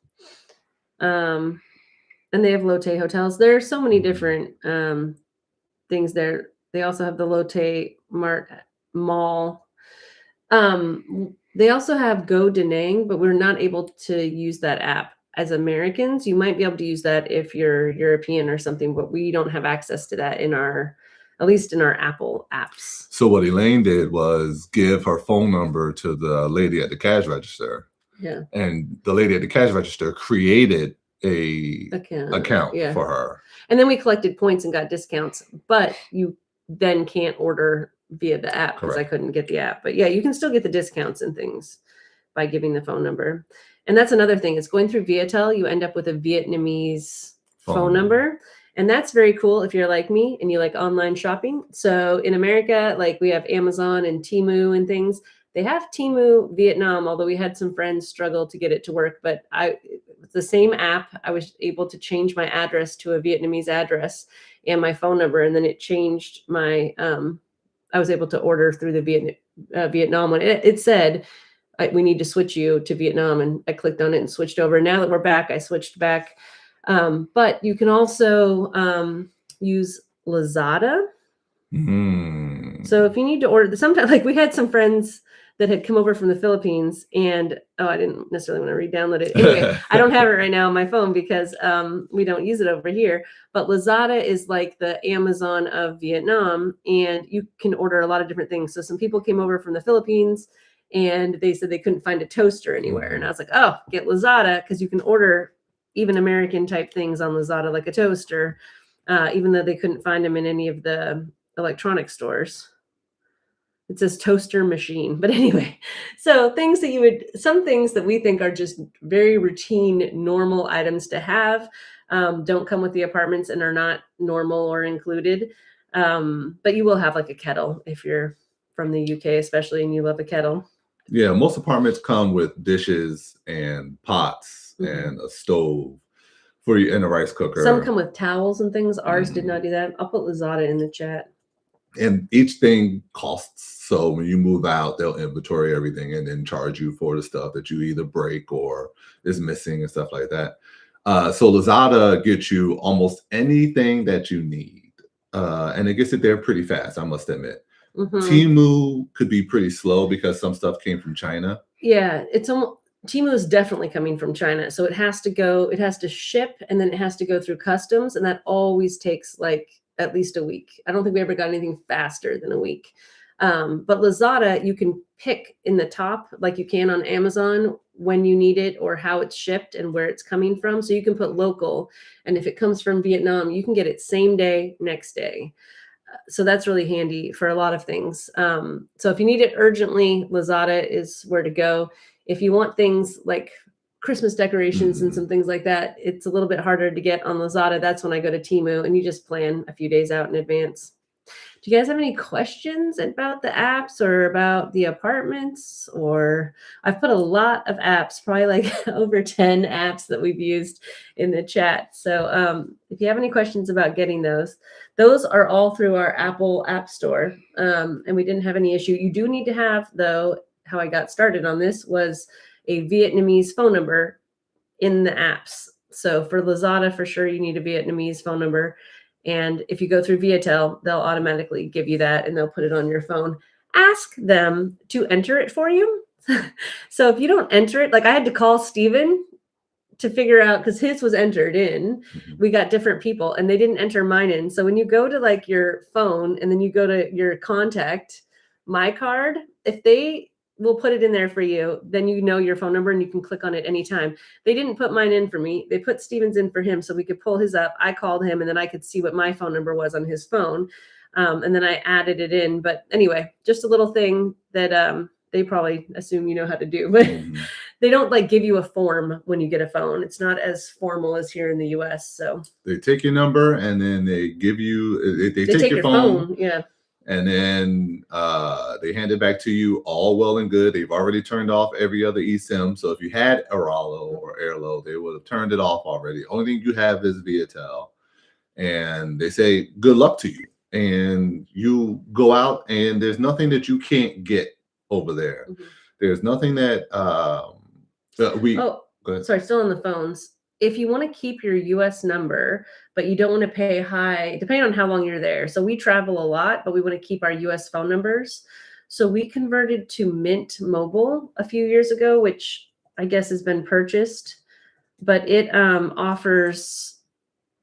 And they have Lotte hotels. There are so many different things there. They also have the Lotte Mart Mall. They also have Go Da Nang, but we're not able to use that app as Americans. You might be able to use that if you're European or something, but we don't have access to that at least in our Apple apps. So what Elaine did was give her phone number to the lady at the cash register. Yeah. And the lady at the cash register created a account Yeah. for her. And then we collected points and got discounts, but you then can't order via the app because I couldn't get the app. But yeah, you can still get the discounts and things by giving the phone number. And that's another thing. It's going through Viatel. You end up with a Vietnamese phone number. And that's very cool if you're like me and you like online shopping. So in America, like we have Amazon and Temu and things. They have Temu Vietnam, although we had some friends struggle to get it to work. But it's the same app. I was able to change my address to a Vietnamese address and my phone number, and then it changed my. I was able to order through the Vietnam one. It said we need to switch you to Vietnam, and I clicked on it and switched over. Now that we're back, I switched back. But you can also use Lazada. So if you need to order, sometimes like we had some friends that had come over from the Philippines, and I didn't necessarily want to re-download it. Anyway, I don't have it right now on my phone because we don't use it over here. But Lazada is like the Amazon of Vietnam, and you can order a lot of different things. So some people came over from the Philippines, and they said they couldn't find a toaster anywhere. And I was like, oh, get Lazada, because you can order even American type things on Lazada, like a toaster, even though they couldn't find them in any of the electronic stores. It says toaster machine. But anyway, so some things that we think are just very routine, normal items to have don't come with the apartments and are not normal or included. But you will have like a kettle if you're from the UK, especially, and you love a kettle. Yeah, most apartments come with dishes and pots and a stove for you and a rice cooker. Some come with towels and things. Ours did not do that. I'll put Lazada in the chat. And each thing costs. So when you move out, they'll inventory everything and then charge you for the stuff that you either break or is missing and stuff like that. So Lazada gets you almost anything that you need. And it gets it there pretty fast, I must admit. Temu could be pretty slow because some stuff came from China. Yeah, Temu is definitely coming from China. So it has to ship, and then it has to go through customs. And that always takes like at least a week. I don't think we ever got anything faster than a week. But Lazada, you can pick in the top, like you can on Amazon, when you need it or how it's shipped and where it's coming from. So you can put local. And if it comes from Vietnam, you can get it same day, next day. So that's really handy for a lot of things. So if you need it urgently, Lazada is where to go. If you want things like Christmas decorations and some things like that, it's a little bit harder to get on Lazada. That's when I go to Temu, and you just plan a few days out in advance. Do you guys have any questions about the apps or about the apartments? Or I've put a lot of apps, probably like over 10 apps that we've used in the chat. So if you have any questions about getting those are all through our Apple App Store. And we didn't have any issue. You do need to have, though, how I got started on this was a Vietnamese phone number in the apps. So for Lazada, for sure, you need a Vietnamese phone number. And if you go through Viatel, they'll automatically give you that and they'll put it on your phone. Ask them to enter it for you. So if you don't enter it, like I had to call Steven to figure out, because his was entered in. We got different people and they didn't enter mine in. So when you go to like your phone and then you go to your contact, my card, if they will put it in there for you, then you know your phone number and you can click on it anytime. They didn't put mine in for me. They put Steven's in for him so we could pull his up. I called him and then I could see what my phone number was on his phone. And then I added it in. But anyway, just a little thing that they probably assume you know how to do, but they don't like give you a form when you get a phone. It's not as formal as here in the US. So they take your number and then they give you, they take your phone. Yeah. And then they hand it back to you, all well and good. They've already turned off every other eSIM. So if you had Aralo or Airlo, they would have turned it off already. Only thing you have is Viatel. And they say, good luck to you. And you go out and there's nothing that you can't get over there. There's nothing that sorry, still on the phones. If you want to keep your US number, but you don't want to pay high, depending on how long you're there. So we travel a lot, but we want to keep our US phone numbers. So we converted to Mint Mobile a few years ago, which I guess has been purchased, but it offers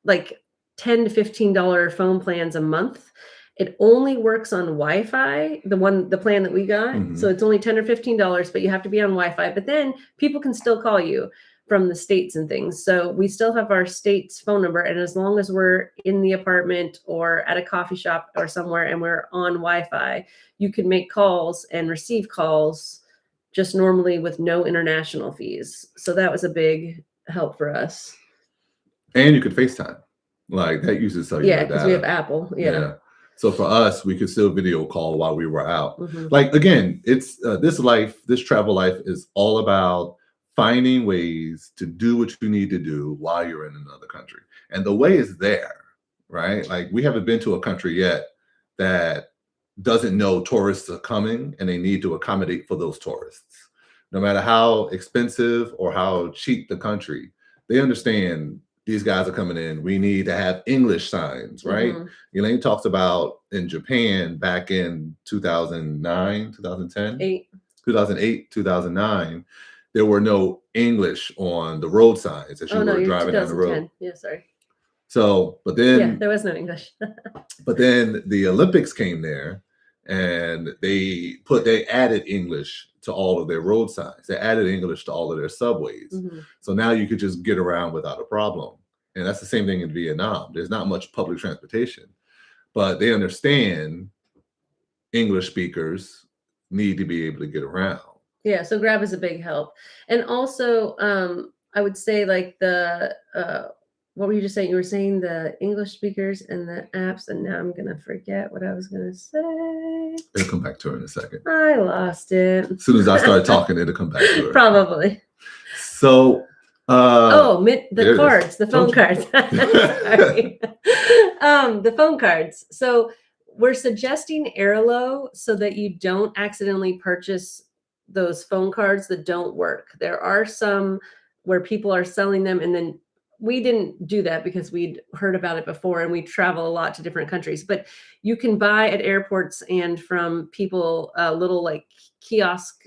like $10 to $15 phone plans a month. It only works on Wi-Fi, the plan that we got. So it's only $10 or $15, but you have to be on Wi-Fi. But then people can still call you from the States and things. So we still have our States phone number. And as long as we're in the apartment or at a coffee shop or somewhere and we're on Wi-Fi, you can make calls and receive calls just normally with no international fees. So that was a big help for us. And you could FaceTime. Like that uses Yeah, cellular because we have data. Apple. Yeah. Yeah. So for us, we could still video call while we were out. Mhm. Like again, it's this travel life is all about finding ways to do what you need to do while you're in another country. And the way is there, right? Like we haven't been to a country yet that doesn't know tourists are coming and they need to accommodate for those tourists. No matter how expensive or how cheap the country, they understand these guys are coming in. We need to have English signs, right? Mhm. Elaine talks about in Japan back in 2009, 2010, 8. 2008, 2009, there were no English on the road signs as Oh, you no, were you're driving down the road. 2010. Yeah, sorry. So, Yeah, there was no English. but then the Olympics came there and they added English to all of their road signs. They added English to all of their subways. Mhm. So now you could just get around without a problem. And that's the same thing in Vietnam. There's not much public transportation, but they understand English speakers need to be able to get around. Yeah, so Grab is a big help. And also, I would say like what were you just saying? You were saying the English speakers and the apps, and now I'm gonna forget what I was gonna say. It'll come back to her in a second. I lost it. As soon as I start talking, it'll come back to her. Probably. So the cards, the phone cards. Sorry. The phone cards. So we're suggesting Airlo so that you don't accidentally purchase those phone cards that don't work. There are some where people are selling them, and then we didn't do that because we'd heard about it before and we travel a lot to different countries. But you can buy at airports and from people little like kiosk.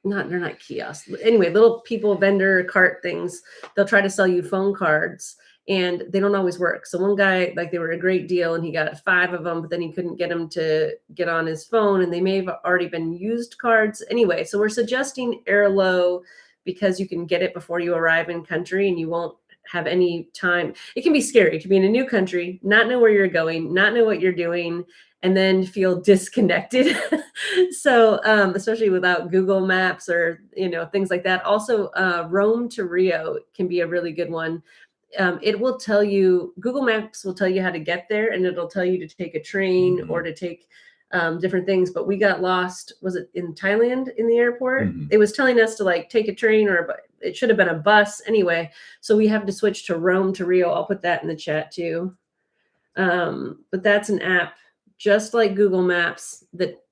They're not kiosks. Anyway, little people vendor cart things. They'll try to sell you phone cards and they don't always work. So one guy, like they were a great deal and he got 5 of them, but then he couldn't get them to get on his phone and they may have already been used cards. Anyway, so we're suggesting Airlo because you can get it before you arrive in country and you won't have any time. It can be scary to be in a new country, not know where you're going, not know what you're doing, and then feel disconnected. So especially without Google Maps or things like that. Also, Rome to Rio can be a really good one. It will tell you, Google Maps will tell you how to get there, and it'll tell you to take a train or to take different things. But we got lost. Was it in Thailand in the airport? It was telling us to like take a train it should have been a bus anyway. So we have to switch to Rome to Rio. I'll put that in the chat too. But that's an app just like Google Maps that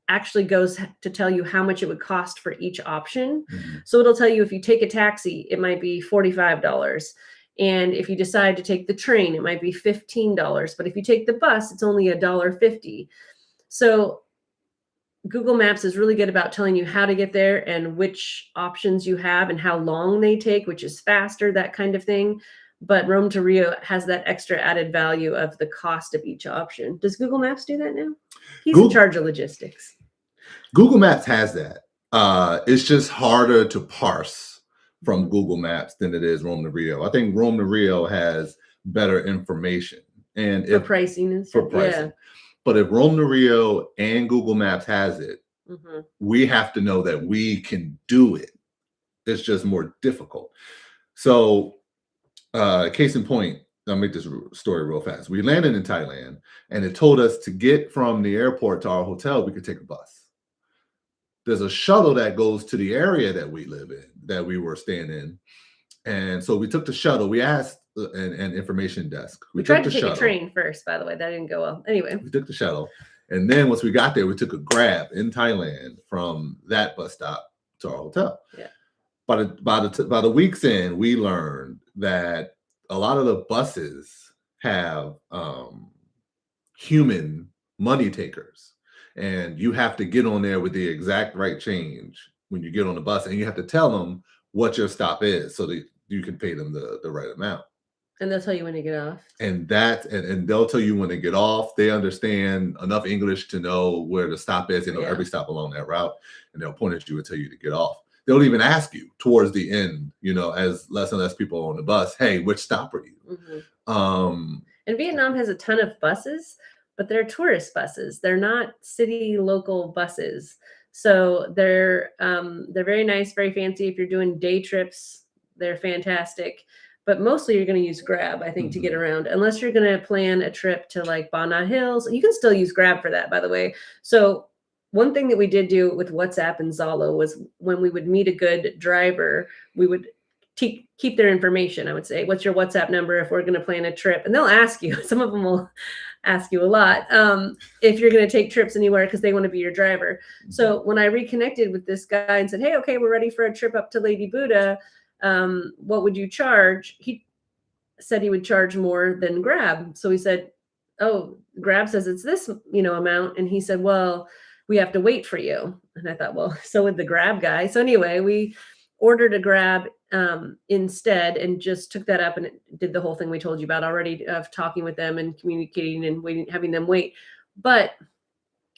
actually goes to tell you how much it would cost for each option. So it'll tell you if you take a taxi, it might be $45. And if you decide to take the train, it might be $15. But if you take the bus, it's only $1.50. So Google Maps is really good about telling you how to get there and which options you have and how long they take, which is faster, that kind of thing. But Rome to Rio has that extra added value of the cost of each option. Does Google Maps do that now? He's in charge of logistics. Google Maps has that. It's just harder to parse from Google Maps than it is Rome to Rio. I think Rome to Rio has better information and for pricing and stuff. Yeah. But if Rome to Rio and Google Maps has it, we have to know that we can do it. It's just more difficult. So case in point, I'll make this story real fast. We landed in Thailand and it told us to get from the airport to our hotel, we could take a bus. There's a shuttle that goes to the area that we live in, that we were staying in. And so we took the shuttle. We asked an information desk. We tried to take a train first, by the way. That didn't go well. Anyway. We took the shuttle. And then once we got there, we took a Grab in Thailand from that bus stop to our hotel. Yeah. By the week's end, we learned that a lot of the buses have human money takers. And you have to get on there with the exact right change when you get on the bus. And you have to tell them what your stop is so that you can pay them the right amount. And they'll tell you when to get off. And they'll tell you when to get off. They understand enough English to know where the stop is. They know every stop along that route. And they'll point at you and tell you to get off. They'll even ask you towards the end, as less and less people are on the bus, hey, which stop are you? And Vietnam has a ton of buses, but they're tourist buses. They're not city local buses. So they're very nice, very fancy. If you're doing day trips, they're fantastic. but mostly you're going to use Grab, I think, to get Mhm. around, unless you're going to plan a trip to like Bana Hills. You can still use Grab for that, by the way. So one thing that we did do with WhatsApp and Zalo was when we would meet a good driver, we would keep their information. I would say, what's your WhatsApp number if we're going to plan a trip? And they'll ask you. Some of them will ask you a lot if you're going to take trips anywhere because they want to be your driver. So when I reconnected with this guy and said, hey, okay, we're ready for a trip up to Lady Buddha, what would you charge? He said he would charge more than Grab. So he said, oh, Grab says it's this, amount. And he said, well, we have to wait for you. And I thought, well, so would the Grab guy. So anyway, we ordered a Grab instead and just took that up and did the whole thing we told you about already of talking with them and communicating and waiting, having them wait. But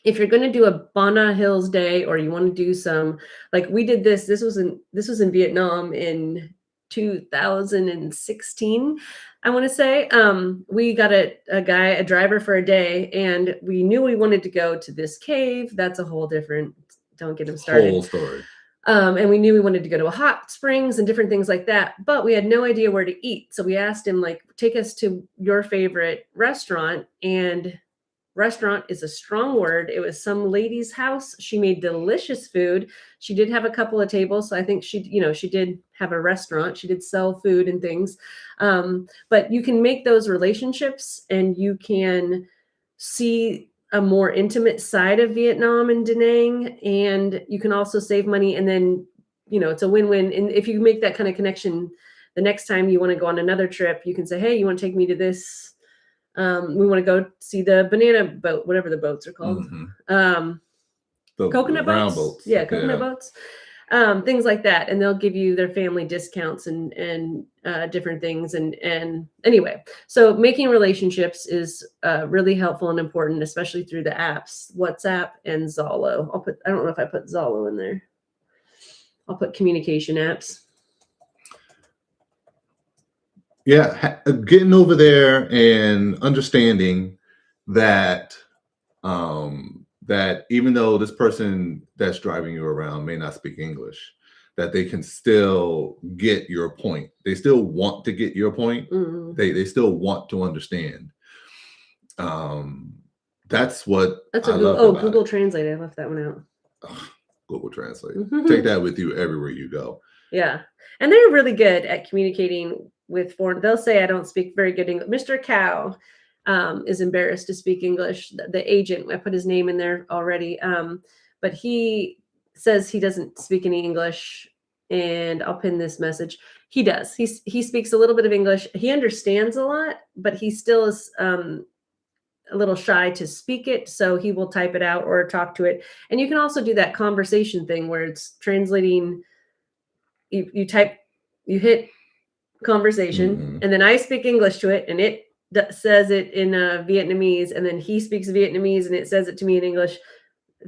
if you're going to do a Bana Hills day, or you want to do some, like we did this was in Vietnam in 2016, I want to say. We got a driver for a day, and we knew we wanted to go to this cave. That's a whole different, don't get him started. Whole story. And we knew we wanted to go to a hot springs and different things like that, but we had no idea where to eat. So we asked him, like, take us to your favorite restaurant. And restaurant is a strong word. It was some lady's house. She made delicious food. She did have a couple of tables. So I think she did have a restaurant. She did sell food and things. But you can make those relationships, and you can see a more intimate side of Vietnam and Da Nang, and you can also save money. And then, it's a win-win. And if you make that kind of connection, the next time you want to go on another trip, you can say, hey, you want to take me to this? We want to go see the banana boat, whatever the boats are called. Coconut brown boats. Yeah, coconut boats. Things like that. And they'll give you their family discounts and different things. And anyway, so making relationships is really helpful and important, especially through the apps, WhatsApp and Zalo. I don't know if I put Zalo in there. I'll put communication apps. Yeah, getting over there and understanding that that even though this person that's driving you around may not speak English, that they can still get your point. They still want to get your point. Mm-hmm. They still want to understand. That's what That's I love about Google it. Translate. I left that one out. Google Translate. Take that with you everywhere you go. Yeah. And they're really good at communicating with foreign. They'll say, I don't speak very good English. Mr. Chau is embarrassed to speak English. The agent, I put his name in there already. But he says he doesn't speak any English, and I'll pin this message. He does. He speaks a little bit of English. He understands a lot, but he still is a little shy to speak it. So he will type it out or talk to it. And you can also do that conversation thing where it's translating. You hit conversation, and then I speak English to it, and it says it in Vietnamese, and then he speaks Vietnamese, and it says it to me in English.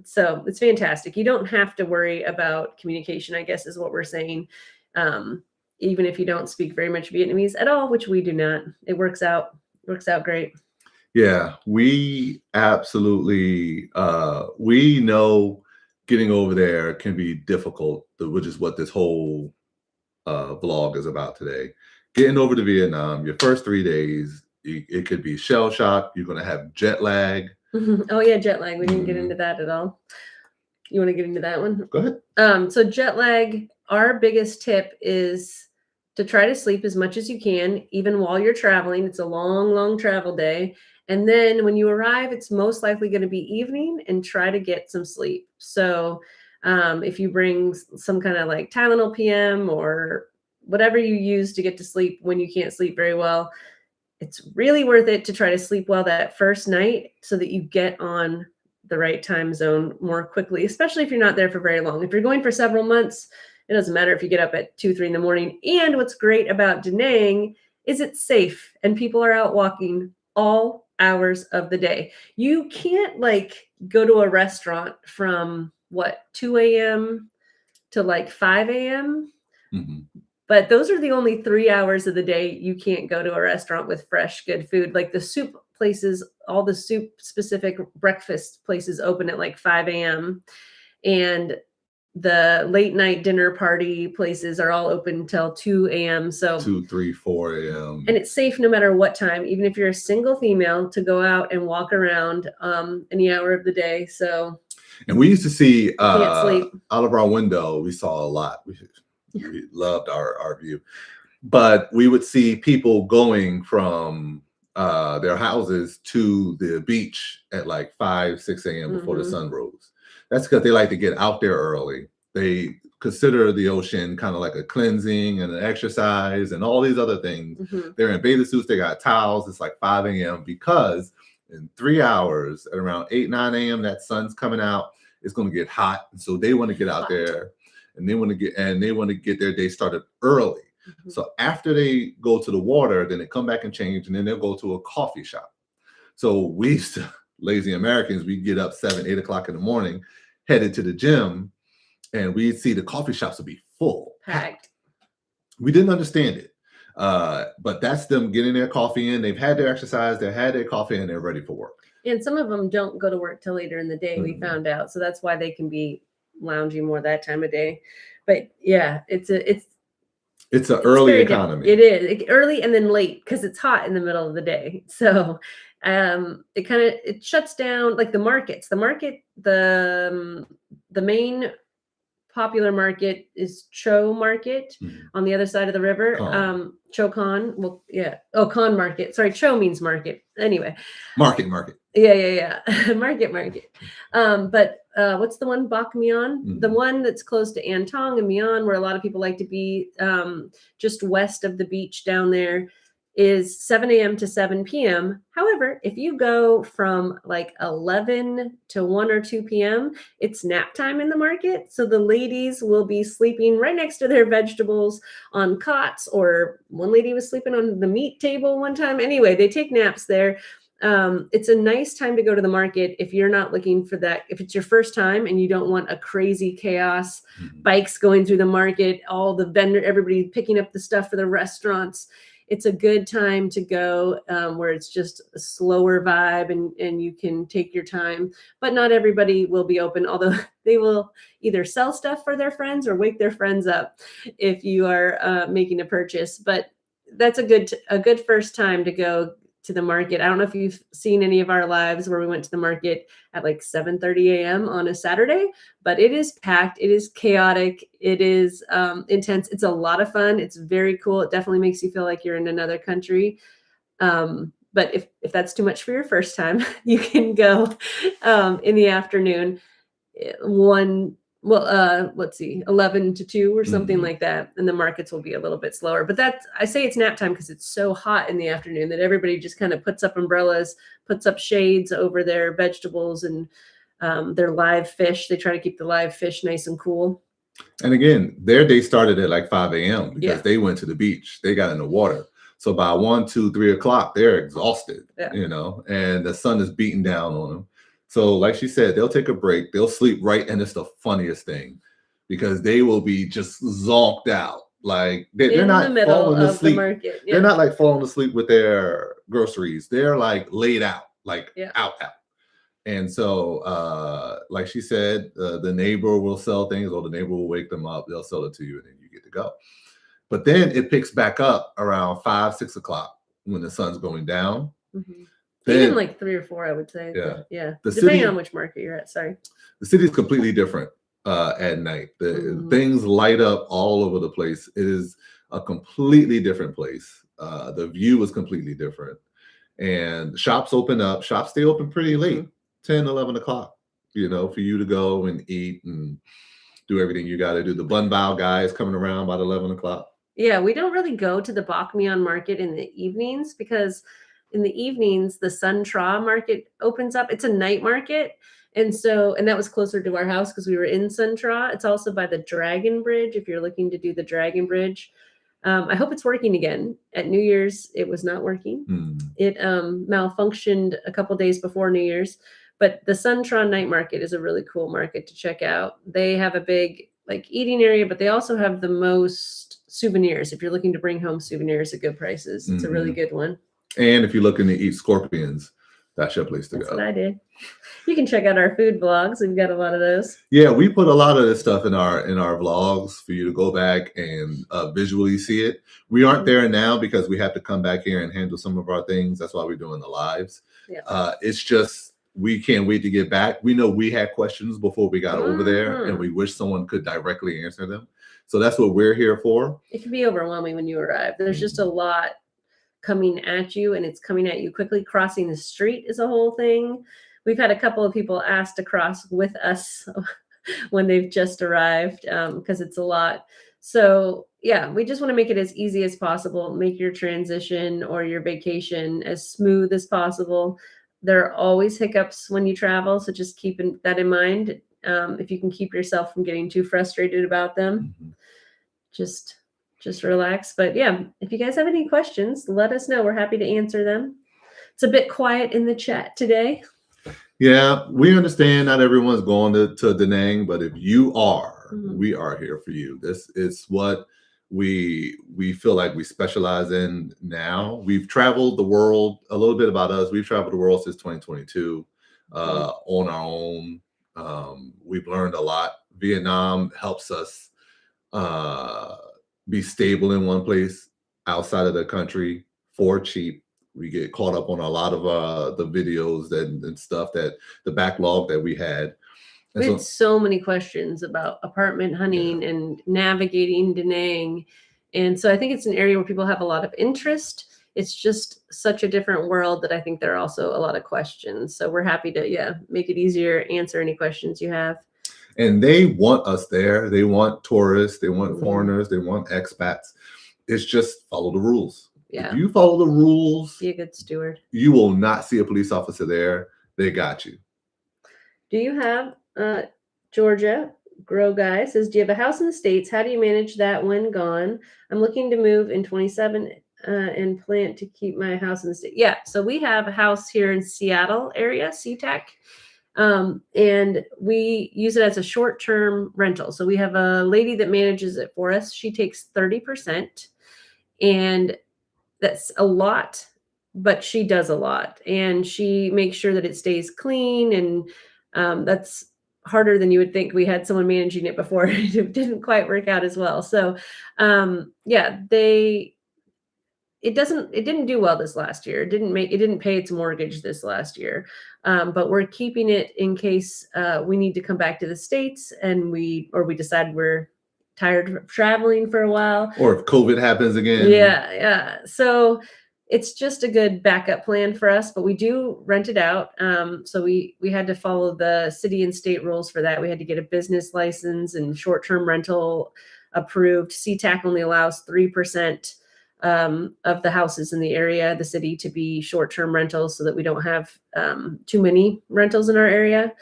So it's fantastic. You don't have to worry about communication, I guess is what we're saying. Even if you don't speak very much Vietnamese at all, which we do not, it works out great. Yeah, we absolutely, we know getting over there can be difficult, which is what this whole vlog is about today. Getting over to Vietnam, your first 3 days, it could be shell shock. You're going to have jet lag. Oh yeah, jet lag. We didn't get into that at all. You want to get into that one? Go ahead. So jet lag, our biggest tip is to try to sleep as much as you can, even while you're traveling. It's a long, long travel day. And then when you arrive, it's most likely going to be evening, and try to get some sleep. So if you bring some kind of like Tylenol PM or whatever you use to get to sleep when you can't sleep very well, it's really worth it to try to sleep well that first night so that you get on the right time zone more quickly, especially if you're not there for very long. If you're going for several months, it doesn't matter if you get up at 2, 3 in the morning. And what's great about Da Nang is it's safe, and people are out walking all hours of the day. You can't like go to a restaurant from 2 a.m. to like 5 a.m. But those are the only 3 hours of the day you can't go to a restaurant with fresh, good food. Like the soup places, all the soup specific breakfast places open at like 5 a.m. And the late night dinner party places are all open until 2 a.m. So 2, 3, 4 a.m. And it's safe no matter what time, even if you're a single female, to go out and walk around any hour of the day. So And we used to see can't sleep. out of our window, we saw a lot. We loved our view. But we would see people going from their houses to the beach at like 5, 6 a.m. before the sun rose. That's because they like to get out there early. They consider the ocean kind of like a cleansing and an exercise and all these other things. They're in bathing suits, they got towels. It's like 5 a.m. because in 3 hours at around 8, 9 a.m., that sun's coming out. It's going to get hot. And so they want to get out there and they want to get their day started early. So after they go to the water, then they come back and change, and then they'll go to a coffee shop. So we used to, lazy Americans, we get up 7, 8 o'clock in the morning, headed to the gym, and we'd see the coffee shops would be full, packed. We didn't understand it. But that's them getting their coffee in. They've had their exercise, they've had their coffee, and they're ready for work. And some of them don't go to work till later in the day, we found out. So that's why they can be lounging more that time of day. But yeah, it's an early economy. It is early and then late because it's hot in the middle of the day. So it shuts down like the markets. The main popular market is Chau Market on the other side of the river. Chau Con. Well, yeah. Oh, Con Market. Sorry, Chau means market. Anyway. Market. Yeah. market. But what's the one? Bok Mian? The one that's close to Antong and Mian, where a lot of people like to be, just west of the beach down there, is 7 a.m. to 7 p.m. However, if you go from like 11 to 1 or 2 p.m., it's nap time in the market. So the ladies will be sleeping right next to their vegetables on cots, or one lady was sleeping on the meat table one time. Anyway, they take naps there. It's a nice time to go to the market if you're not looking for that. If it's your first time and you don't want a crazy chaos, bikes going through the market, all the everybody picking up the stuff for the restaurants. It's a good time to go where it's just a slower vibe and you can take your time. But not everybody will be open, although they will either sell stuff for their friends or wake their friends up if you are making a purchase. But that's a good first time to go to the market. I don't know if you've seen any of our lives where we went to the market at like 7:30 a.m. on a Saturday, but it is packed. It is chaotic. It is intense. It's a lot of fun. It's very cool. It definitely makes you feel like you're in another country. But if that's too much for your first time, you can go in the afternoon, let's see, 11 to 2 or something like that. And the markets will be a little bit slower. But I say it's nap time because it's so hot in the afternoon that everybody just kind of puts up umbrellas, puts up shades over their vegetables and their live fish. They try to keep the live fish nice and cool. And again, their day started at like 5 a.m. because they went to the beach. They got in the water. So by 1, 2, 3 o'clock, they're exhausted, and the sun is beating down on them. So like she said, they'll take a break, they'll sleep right. And it's the funniest thing because they will be just zonked out. Like they're not falling asleep. They're not like falling asleep with their groceries. They're like laid out, like out. And so like she said, the neighbor will sell things or the neighbor will wake them up. They'll sell it to you and then you get to go. But then it picks back up around 5, 6 o'clock when the sun's going down. Even like 3 or 4, I would say. Yeah. Depending on which market you're at. Sorry. The city's completely different at night. Things light up all over the place. It is a completely different place. The view is completely different. And shops open up. Shops stay open pretty late, 10, 11 o'clock, for you to go and eat and do everything you got to do. The bun bao guy is coming around about 11 o'clock. Yeah, we don't really go to the Bok Mian market in the evenings because in the evenings, the Sun Tra market opens up. It's a night market. And that was closer to our house because we were in Sun Tra. It's also by the Dragon Bridge if you're looking to do the Dragon Bridge. I hope it's working again. At New Year's, it was not working. It malfunctioned a couple days before New Year's. But the Sun Tra night market is a really cool market to check out. They have a big eating area, but they also have the most souvenirs. If you're looking to bring home souvenirs at good prices, it's a really good one. And if you're looking to eat scorpions, That's your place to That's go. what I did. You can check out our food vlogs. We've got a lot of those. Yeah, we put a lot of this stuff in our vlogs for you to go back and visually see it. We aren't there now because we have to come back here and handle some of our things. That's why we're doing the lives. Yeah. It's just we can't wait to get back. We know we had questions before we got over there, and we wish someone could directly answer them. So that's what we're here for. It can be overwhelming when you arrive. There's just a lot coming at you, and it's coming at you quickly. Crossing the street is a whole thing. We've had a couple of people ask to cross with us when they've just arrived because it's a lot. So yeah, we just want to make it as easy as possible. Make your transition or your vacation as smooth as possible. There are always hiccups when you travel, so just keep that in mind. If you can keep yourself from getting too frustrated about them, just relax. But yeah, if you guys have any questions, let us know. We're happy to answer them. It's a bit quiet in the chat today. Yeah, we understand not everyone's going to Da Nang, but if you are, we are here for you. This is what we feel like we specialize in now. We've traveled the world. A little bit about us. We've traveled the world since 2022 on our own. We've learned a lot. Vietnam helps us be stable in one place outside of the country for cheap. We get caught up on a lot of the videos and stuff, that the backlog that we had. We had so many questions about apartment hunting and navigating Da Nang. And so I think it's an area where people have a lot of interest. It's just such a different world that I think there are also a lot of questions. So we're happy to, make it easier, answer any questions you have. And they want us there. They want tourists. They want foreigners. They want expats. It's just follow the rules. Yeah. If you follow the rules, be a good steward. You will not see a police officer there. They got you. Do you have Georgia Grow Guy says, do you have a house in the States? How do you manage that when gone? I'm looking to move in 27 and plan to keep my house in the state. Yeah, so we have a house here in Seattle area, SeaTac. And we use it as a short-term rental. So we have a lady that manages it for us. She takes 30%, and that's a lot, but she does a lot, and she makes sure that it stays clean. And that's harder than you would think. We had someone managing it before. It didn't quite work out as well. So it didn't do well this last year. It didn't pay its mortgage this last year. But we're keeping it in case we need to come back to the States and we decide we're tired of traveling for a while. Or if COVID happens again. Yeah. So it's just a good backup plan for us, but we do rent it out. So we had to follow the city and state rules for that. We had to get a business license and short-term rental approved. SeaTac only allows 3% of the houses in the area, the city, to be short-term rentals, so that we don't have too many rentals in our area.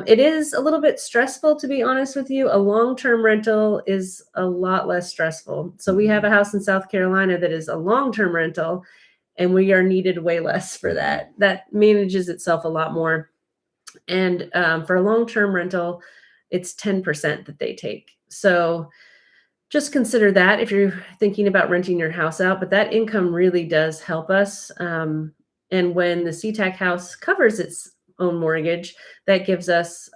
It is a little bit stressful, to be honest with you. A long-term rental is a lot less stressful. So we have a house in South Carolina that is a long-term rental, and we are needed way less for that. That manages itself a lot more. And for a long-term rental, it's 10% that they take. So just consider that if you're thinking about renting your house out. But that income really does help us. And when the SeaTac house covers its own mortgage, that gives us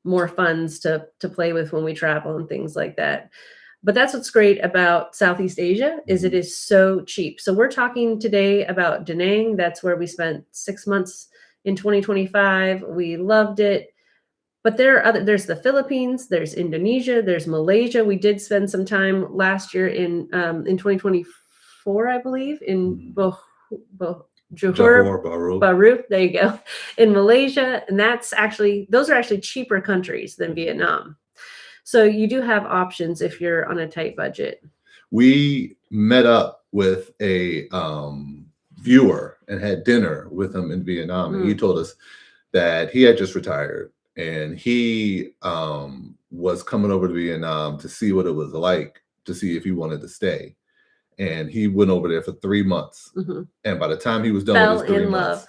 more funds to play with when we travel and things like that. But that's what's great about Southeast Asia, is it is so cheap. So we're talking today about Da Nang. That's where we spent 6 months in 2025. We loved it. But there's the Philippines, there's Indonesia, there's Malaysia. We did spend some time last year in 2024, I believe, in Johor Bahru. There you go, in Malaysia. And those are actually cheaper countries than Vietnam. So you do have options if you're on a tight budget. We met up with a viewer and had dinner with him in Vietnam. And he told us that he had just retired, and he was coming over to Vietnam to see what it was like, to see if he wanted to stay. And he went over there for 3 months. And by the time he was done with his 3 months,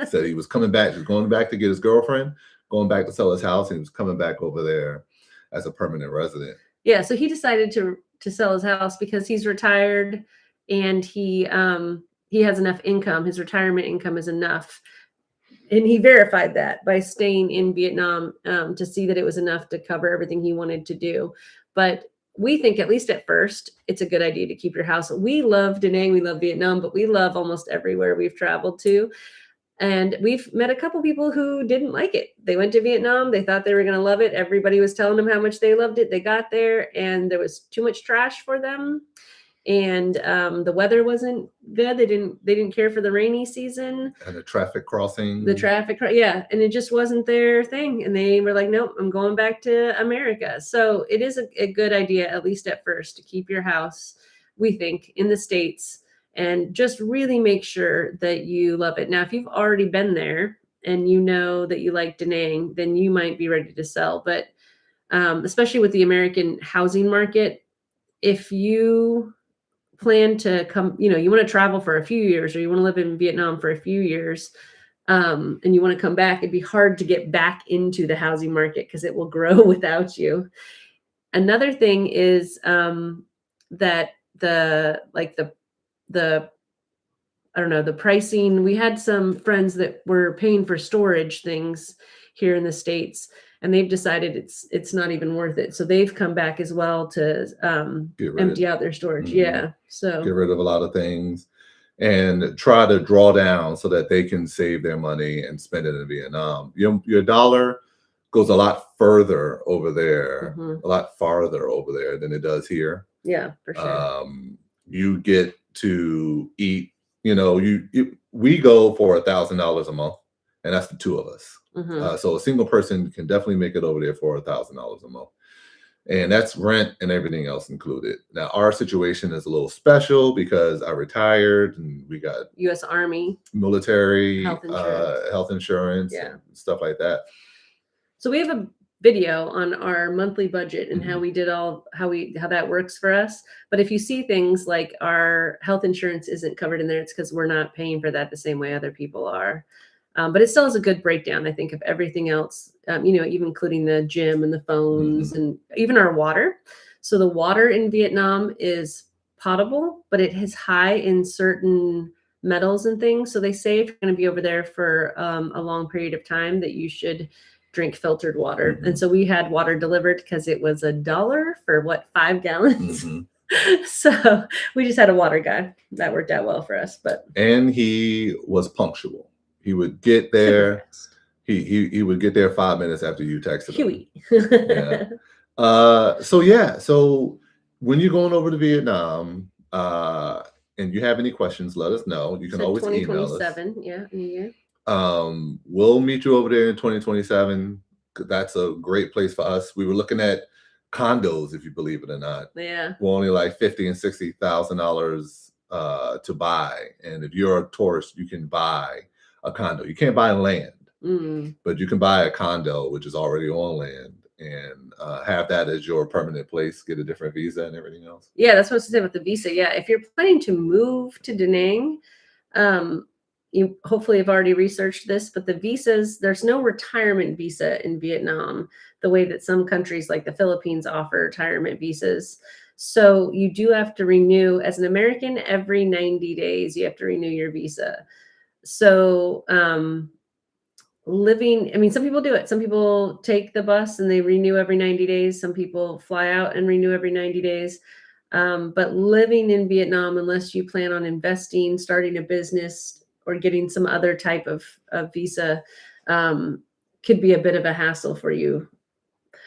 said he was coming back. He was going back to get his girlfriend, going back to sell his house, and he was coming back over there as a permanent resident. Yeah, so he decided to sell his house because he's retired, and he he has enough income, his retirement income is enough. And he verified that by staying in Vietnam to see that it was enough to cover everything he wanted to do. But we think, at least at first, it's a good idea to keep your house. We love Da Nang, we love Vietnam, but we love almost everywhere we've traveled to. And we've met a couple people who didn't like it. They went to Vietnam, they thought they were going to love it. Everybody was telling them how much they loved it. They got there and there was too much trash for them. And the weather wasn't good. They didn't care for the rainy season. And the traffic crossing. Yeah, and it just wasn't their thing. And they were like, nope, I'm going back to America. So it is a good idea, at least at first, to keep your house, we think, in the States and just really make sure that you love it. Now, if you've already been there and you know that you like Da Nang, then you might be ready to sell. But especially with the American housing market, if you plan to come, you want to travel for a few years, or you want to live in Vietnam for a few years, and you want to come back, it'd be hard to get back into the housing market because it will grow without you. Another thing is that the I don't know, the pricing. We had some friends that were paying for storage things here in the States, and they've decided it's not even worth it. So they've come back as well to empty out their storage. Yeah. So get rid of a lot of things and try to draw down so that they can save their money and spend it in Vietnam. Your dollar goes a lot further over there, a lot farther over there than it does here. Yeah, for sure. You get to eat, we go for $1,000 a month, and that's the two of us. So a single person can definitely make it over there for $1,000 a month. And that's rent and everything else included. Now, our situation is a little special because I retired and we got U.S. Army, military, health insurance, and stuff like that. So we have a video on our monthly budget and how we did how that works for us. But if you see things like our health insurance isn't covered in there, it's because we're not paying for that the same way other people are. But it still is a good breakdown, I think, of everything else, even including the gym and the phones and even our water. So the water in Vietnam is potable, but it is high in certain metals and things. So they say if you're going to be over there for a long period of time, that you should drink filtered water. And so we had water delivered because it was $1 for 5 gallons. So we just had a water guy. That worked out well for us. And he was punctual. He would get there. He would get there 5 minutes after you texted him. So when you're going over to Vietnam, and you have any questions, let us know. You can always email us. 2027, yeah, in a year. We'll meet you over there in 2027. That's a great place for us. We were looking at condos, if you believe it or not. Yeah, we're only like $50,000 and $60,000 to buy. And if you're a tourist, you can buy a condo. You can't buy land, but you can buy a condo, which is already on land, and have that as your permanent place, get a different visa and everything else. Yeah, that's what I was saying about the visa. Yeah, if you're planning to move to Da Nang, you hopefully have already researched this, but the visas, there's no retirement visa in Vietnam the way that some countries like the Philippines offer retirement visas. So you do have to renew, as an American, every 90 days, you have to renew your visa. So some people do it. Some people take the bus and they renew every 90 days. Some people fly out and renew every 90 days. But living in Vietnam, unless you plan on investing, starting a business, or getting some other type of visa, could be a bit of a hassle for you.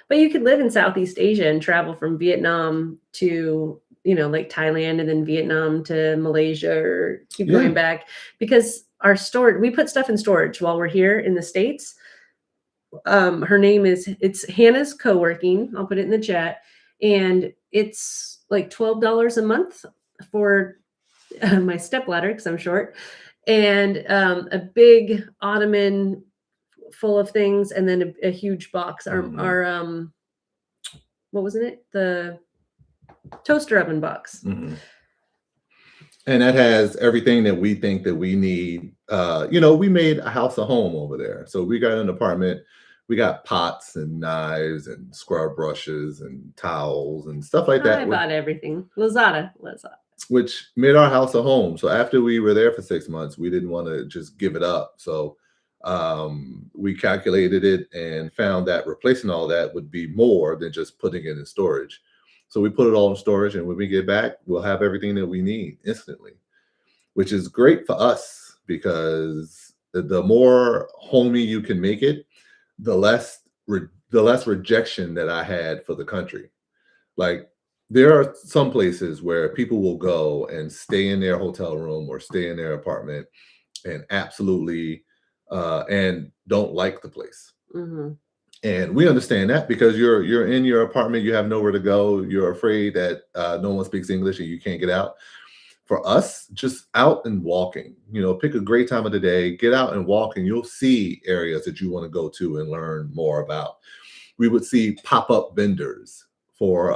But you could live in Southeast Asia and travel from Vietnam to, like Thailand, and then Vietnam to Malaysia, or keep going back, because our storage, we put stuff in storage while we're here in the States. Her name it's Hannah's Co-working. I'll put it in the chat. And it's like $12 a month for my stepladder, because I'm short, and a big ottoman full of things, and then a huge box. Our what was in it? The toaster oven box. And that has everything that we think that we need. We made a house a home over there. So we got an apartment. We got pots and knives and scrub brushes and towels and stuff like that. I bought everything. Lazada. which made our house a home. So after we were there for 6 months, we didn't want to just give it up. So we calculated it and found that replacing all that would be more than just putting it in storage. So we put it all in storage, and when we get back, we'll have everything that we need instantly, which is great for us because the more homey you can make it, the less rejection that I had for the country. Like, there are some places where people will go and stay in their hotel room or stay in their apartment and absolutely and don't like the place. Hmm. And we understand that because you're in your apartment, you have nowhere to go, you're afraid that no one speaks English and you can't get out. For us, just out and walking, pick a great time of the day, get out and walk, and you'll see areas that you want to go to and learn more about. We would see pop-up vendors for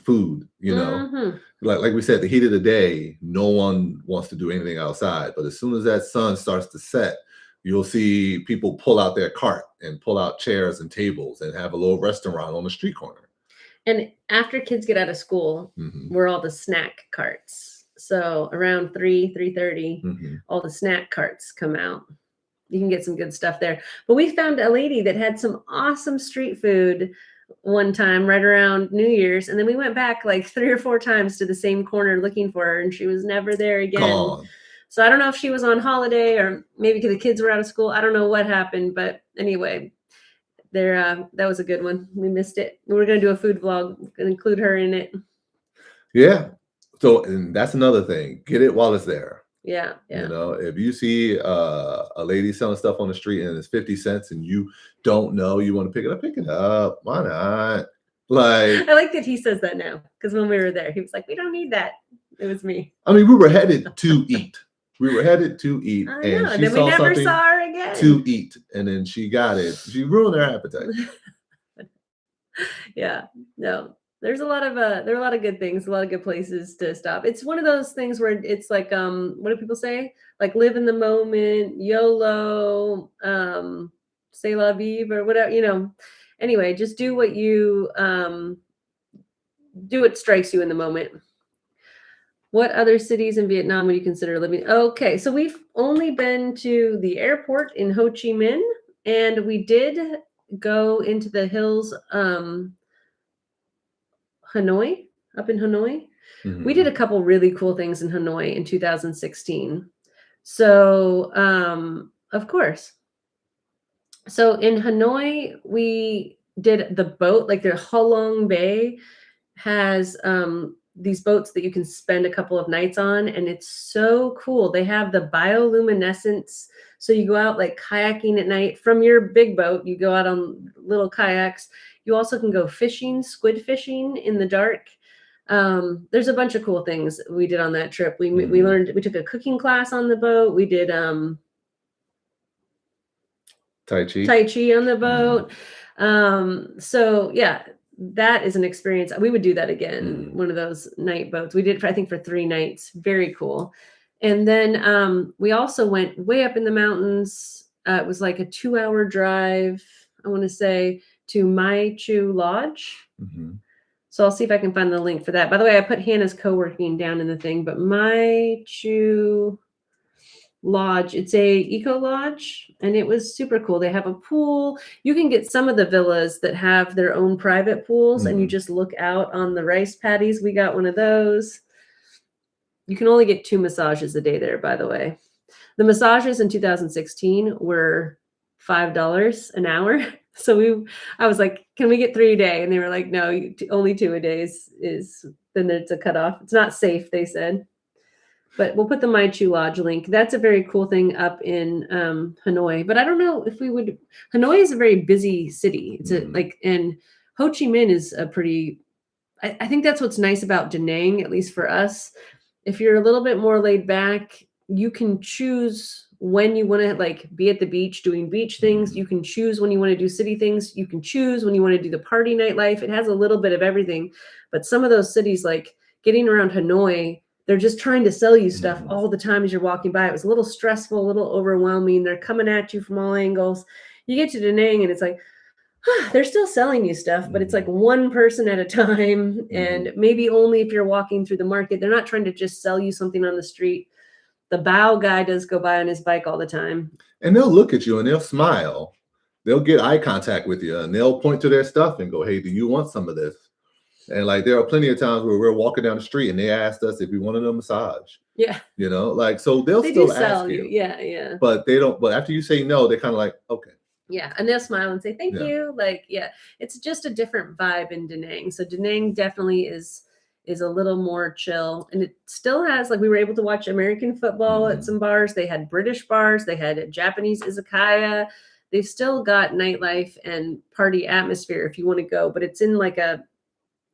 food, Hmm. like we said, the heat of the day, no one wants to do anything outside. But as soon as that sun starts to set, you'll see people pull out their cart and pull out chairs and tables and have a little restaurant on the street corner. And after kids get out of school, Hmm. we're all the snack carts. So around 3:30, Hmm. all the snack carts come out. You can get some good stuff there. But we found a lady that had some awesome street food one time right around New Year's. And then we went back like 3 or 4 times to the same corner looking for her, and she was never there again. Gone. So I don't know if she was on holiday or maybe because the kids were out of school. I don't know what happened. But anyway, that was a good one. We missed it. We were going to do a food vlog, going to include her in it. Yeah. So, and that's another thing. Get it while it's there. Yeah. If you see a lady selling stuff on the street and it's 50 cents and you don't know, you want to pick it up. Why not? Like, I like that he says that now, because when we were there, he was like, we don't need that. It was me. I mean, we were headed to eat. We were headed to eat, I know. and And she then we saw never something saw her again. to eat, and then she got it. She ruined her appetite. Yeah. No. There are a lot of good things, a lot of good places to stop. It's one of those things where it's like, what do people say? Like, live in the moment, YOLO, say la vive, or whatever. Anyway, just do what strikes you in the moment. What other cities in Vietnam would you consider living? Okay, so we've only been to the airport in Ho Chi Minh, and we did go into the hills, Hanoi, up in Hanoi. Mhm. We did a couple really cool things in Hanoi in 2016. So, of course. So in Hanoi, we did the boat, like their Halong Bay has these boats that you can spend a couple of nights on, and it's so cool. They have the bioluminescence. So you go out like kayaking at night from your big boat, you go out on little kayaks. You also can go fishing, squid fishing in the dark. There's a bunch of cool things we did on that trip. We learned, we took a cooking class on the boat. We did Tai Chi on the boat. So yeah, that is an experience. We would do that again. One of those night boats. We did, I think, for 3 nights. Very cool. And then we also went way up in the mountains. It was like a 2-hour drive, I want to say, to Chau Lodge. So I'll see if I can find the link for that. By the way, I put Hannah's co-working down in the thing, but Chau Lodge, it's a eco lodge, and it was super cool. They have a pool. You can get some of the villas that have their own private pools, and you just look out on the rice paddies. We got one of those. You can only get 2 massages a day there, by the way. The massages in 2016 were $5 an hour. So I was like, can we get 3 a day? And they were like, no, only 2 a day then it's a cutoff. It's not safe, they said. But we'll put the Chau Lodge link. That's a very cool thing up in Hanoi. But I don't know if we would. Hanoi is a very busy city. It's and Ho Chi Minh is a pretty. I think that's what's nice about Da Nang, at least for us. If you're a little bit more laid back, you can choose when you want to like be at the beach doing beach things. You can choose when you want to do city things. You can choose when you want to do the party nightlife. It has a little bit of everything. But some of those cities, like getting around Hanoi, they're just trying to sell you stuff all the time as you're walking by. It was a little stressful, a little overwhelming. They're coming at you from all angles. You get to Da Nang and it's like, They're still selling you stuff, but it's like Mhm. one person at a time, Mhm. and maybe only if you're walking through the market. They're not trying to just sell you something on the street. The bow guy does go by on his bike all the time. And they'll look at you and they'll smile. They'll get eye contact with you and they'll point to their stuff and go, "Hey, do you want some of this?" And like there are plenty of times where we're walking down the street and they asked us if we wanted a massage. Yeah, Like so they'll they do still ask sell you. you, Yeah, yeah. but they don't. But after you say no, they're kind of like, okay, Yeah, and they'll smile and say thank yeah. you. Like, yeah, it's just a different vibe in Da Nang. So Da Nang definitely is a little more chill, and it still has like we were able to watch American football at Mhm. some bars. They had British bars. They had a Japanese izakaya. They've still got nightlife and party atmosphere if you want to go, but it's in like a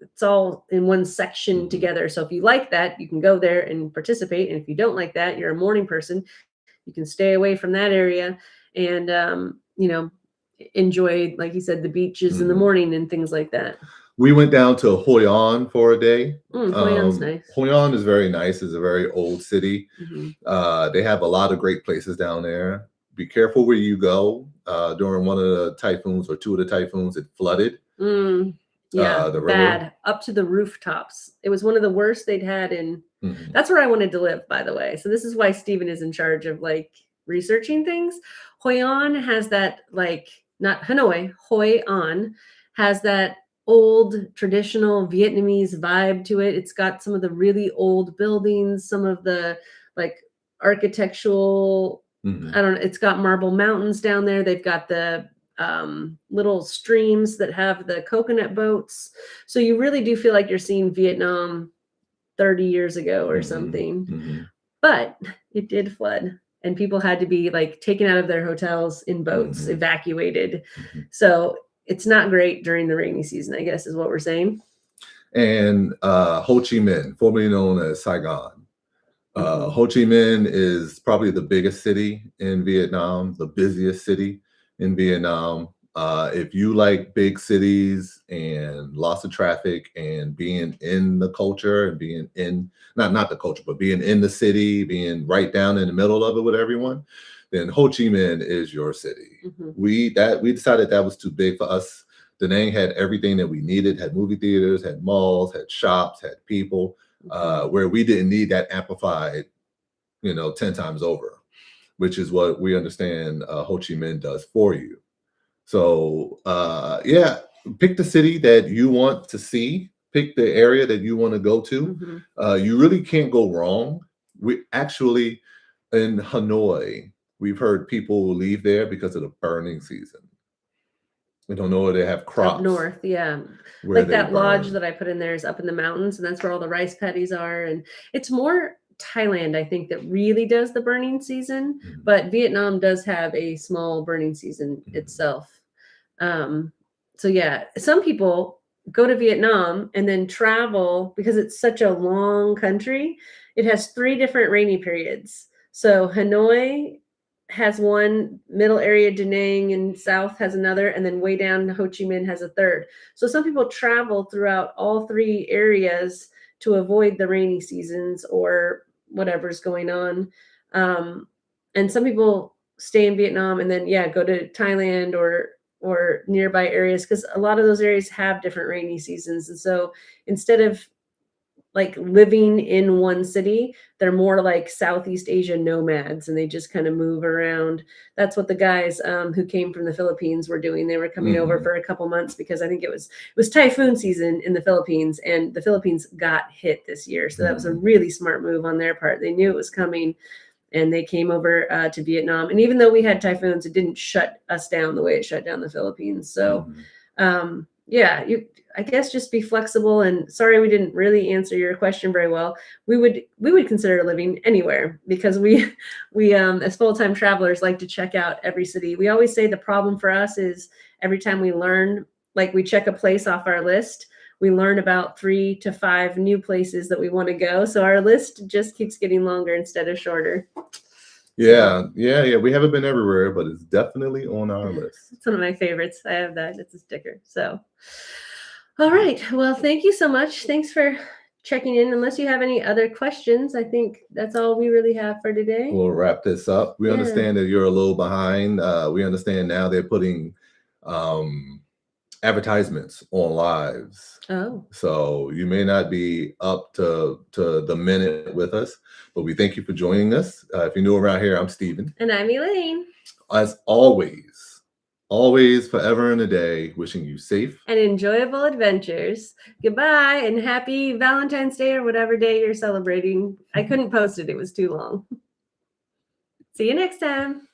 it's all in one section Mhm. together. So if you like that, you can go there and participate. And if you don't like that, you're a morning person, you can stay away from that area and enjoy, like you said, the beaches in the Mhm. morning and things like that. We went down to Hoi An for a day. Hoi An's nice. Hoi An is very nice. It's a very old city. Hmm. They have a lot of great places down there. Be careful where you go. During one of the typhoons or two of the typhoons, it flooded Mm, yeah, the river. bad up to the rooftops. It was one of the worst they'd had in. Mhm. That's where I wanted to live, by the way. So this is why Steven is in charge of like researching things. Hoi An has that like not Hanoi. Hoi An has that old traditional Vietnamese vibe to it. It's got some of the really old buildings, some of the like architectural. Mhm. I don't know. It's got marble mountains down there. They've got the little streams that have the coconut boats. So you really do feel like you're seeing Vietnam 30 years ago or Mhm. something. Mhm. But it did flood and people had to be like taken out of their hotels in boats, Mhm. evacuated. Mhm. So it's not great during the rainy season, I guess is what we're saying. And Ho Chi Minh, formerly known as Saigon. Hmm. Ho Chi Minh is probably the biggest city in Vietnam, the busiest city in Vietnam. If you like big cities and lots of traffic and being in the culture and being in not the culture, but being in the city, being right down in the middle of it with everyone, then Ho Chi Minh is your city. Hmm. We decided that was too big for us. Da Nang had everything that we needed, had movie theaters, had malls, had shops, had people, Hmm. where we didn't need that amplified, 10 times over, which is what we understand Ho Chi Minh does for you. So, yeah, pick the city that you want to see, pick the area that you want to go to. Hmm. You really can't go wrong. We actually, in Hanoi, we've heard people leave there because of the burning season. We don't know where they have Up crops north, yeah. where Like they that lodge burn. that I put in there is up in the mountains, and that's where all the rice paddies are. And it's more Thailand, I think, that really does the burning season, Mhm, but Vietnam does have a small burning season mhm, itself. Um, so yeah, some people go to Vietnam and then travel because it's such a long country. It has three different rainy periods. So Hanoi has one, middle area Da Nang and south has another, and then way down Ho Chi Minh has a third. So some people travel throughout all three areas to avoid the rainy seasons or whatever's going on. Um, and some people stay in Vietnam and then yeah, go to Thailand or nearby areas because a lot of those areas have different rainy seasons. And so instead of like living in one city, they're more like Southeast Asia nomads and they just kind of move around. That's what the guys who came from the Philippines were doing. They were coming over mhm, for a couple months because I think it was typhoon season in the Philippines and the Philippines got hit this year. So that was a mhm, really smart move on their part. They knew it was coming and they came over to Vietnam. And even though we had typhoons, it didn't shut us down the way it shut down the Philippines. So, mhm. yeah, I guess just be flexible. And sorry, we didn't really answer your question very well. We would consider living anywhere because we as full time travelers like to check out every city. We always say the problem for us is every time we learn, like we check a place off our list we learn about 3 to 5 new places that we want to go. So our list just keeps getting longer instead of shorter. So Yeah, yeah, yeah. We haven't been everywhere, but it's definitely on our list. it's one of my favorites. I have that. It's a sticker. So, all right. Well, thank you so much. Thanks for checking in. Unless you have any other questions, I think that's all we really have for today. We'll wrap this up. We Yeah. understand that you're a little behind. We understand now they're putting um, advertisements on lives. Oh, So you may not be up to the minute with us, but we thank you for joining us. If you're new around here, I'm Steven. and I'm Elaine. As always, always, forever and a day, wishing you safe And enjoyable adventures. Goodbye and happy Valentine's Day or whatever day you're celebrating. I couldn't post it, it was too long. See you next time.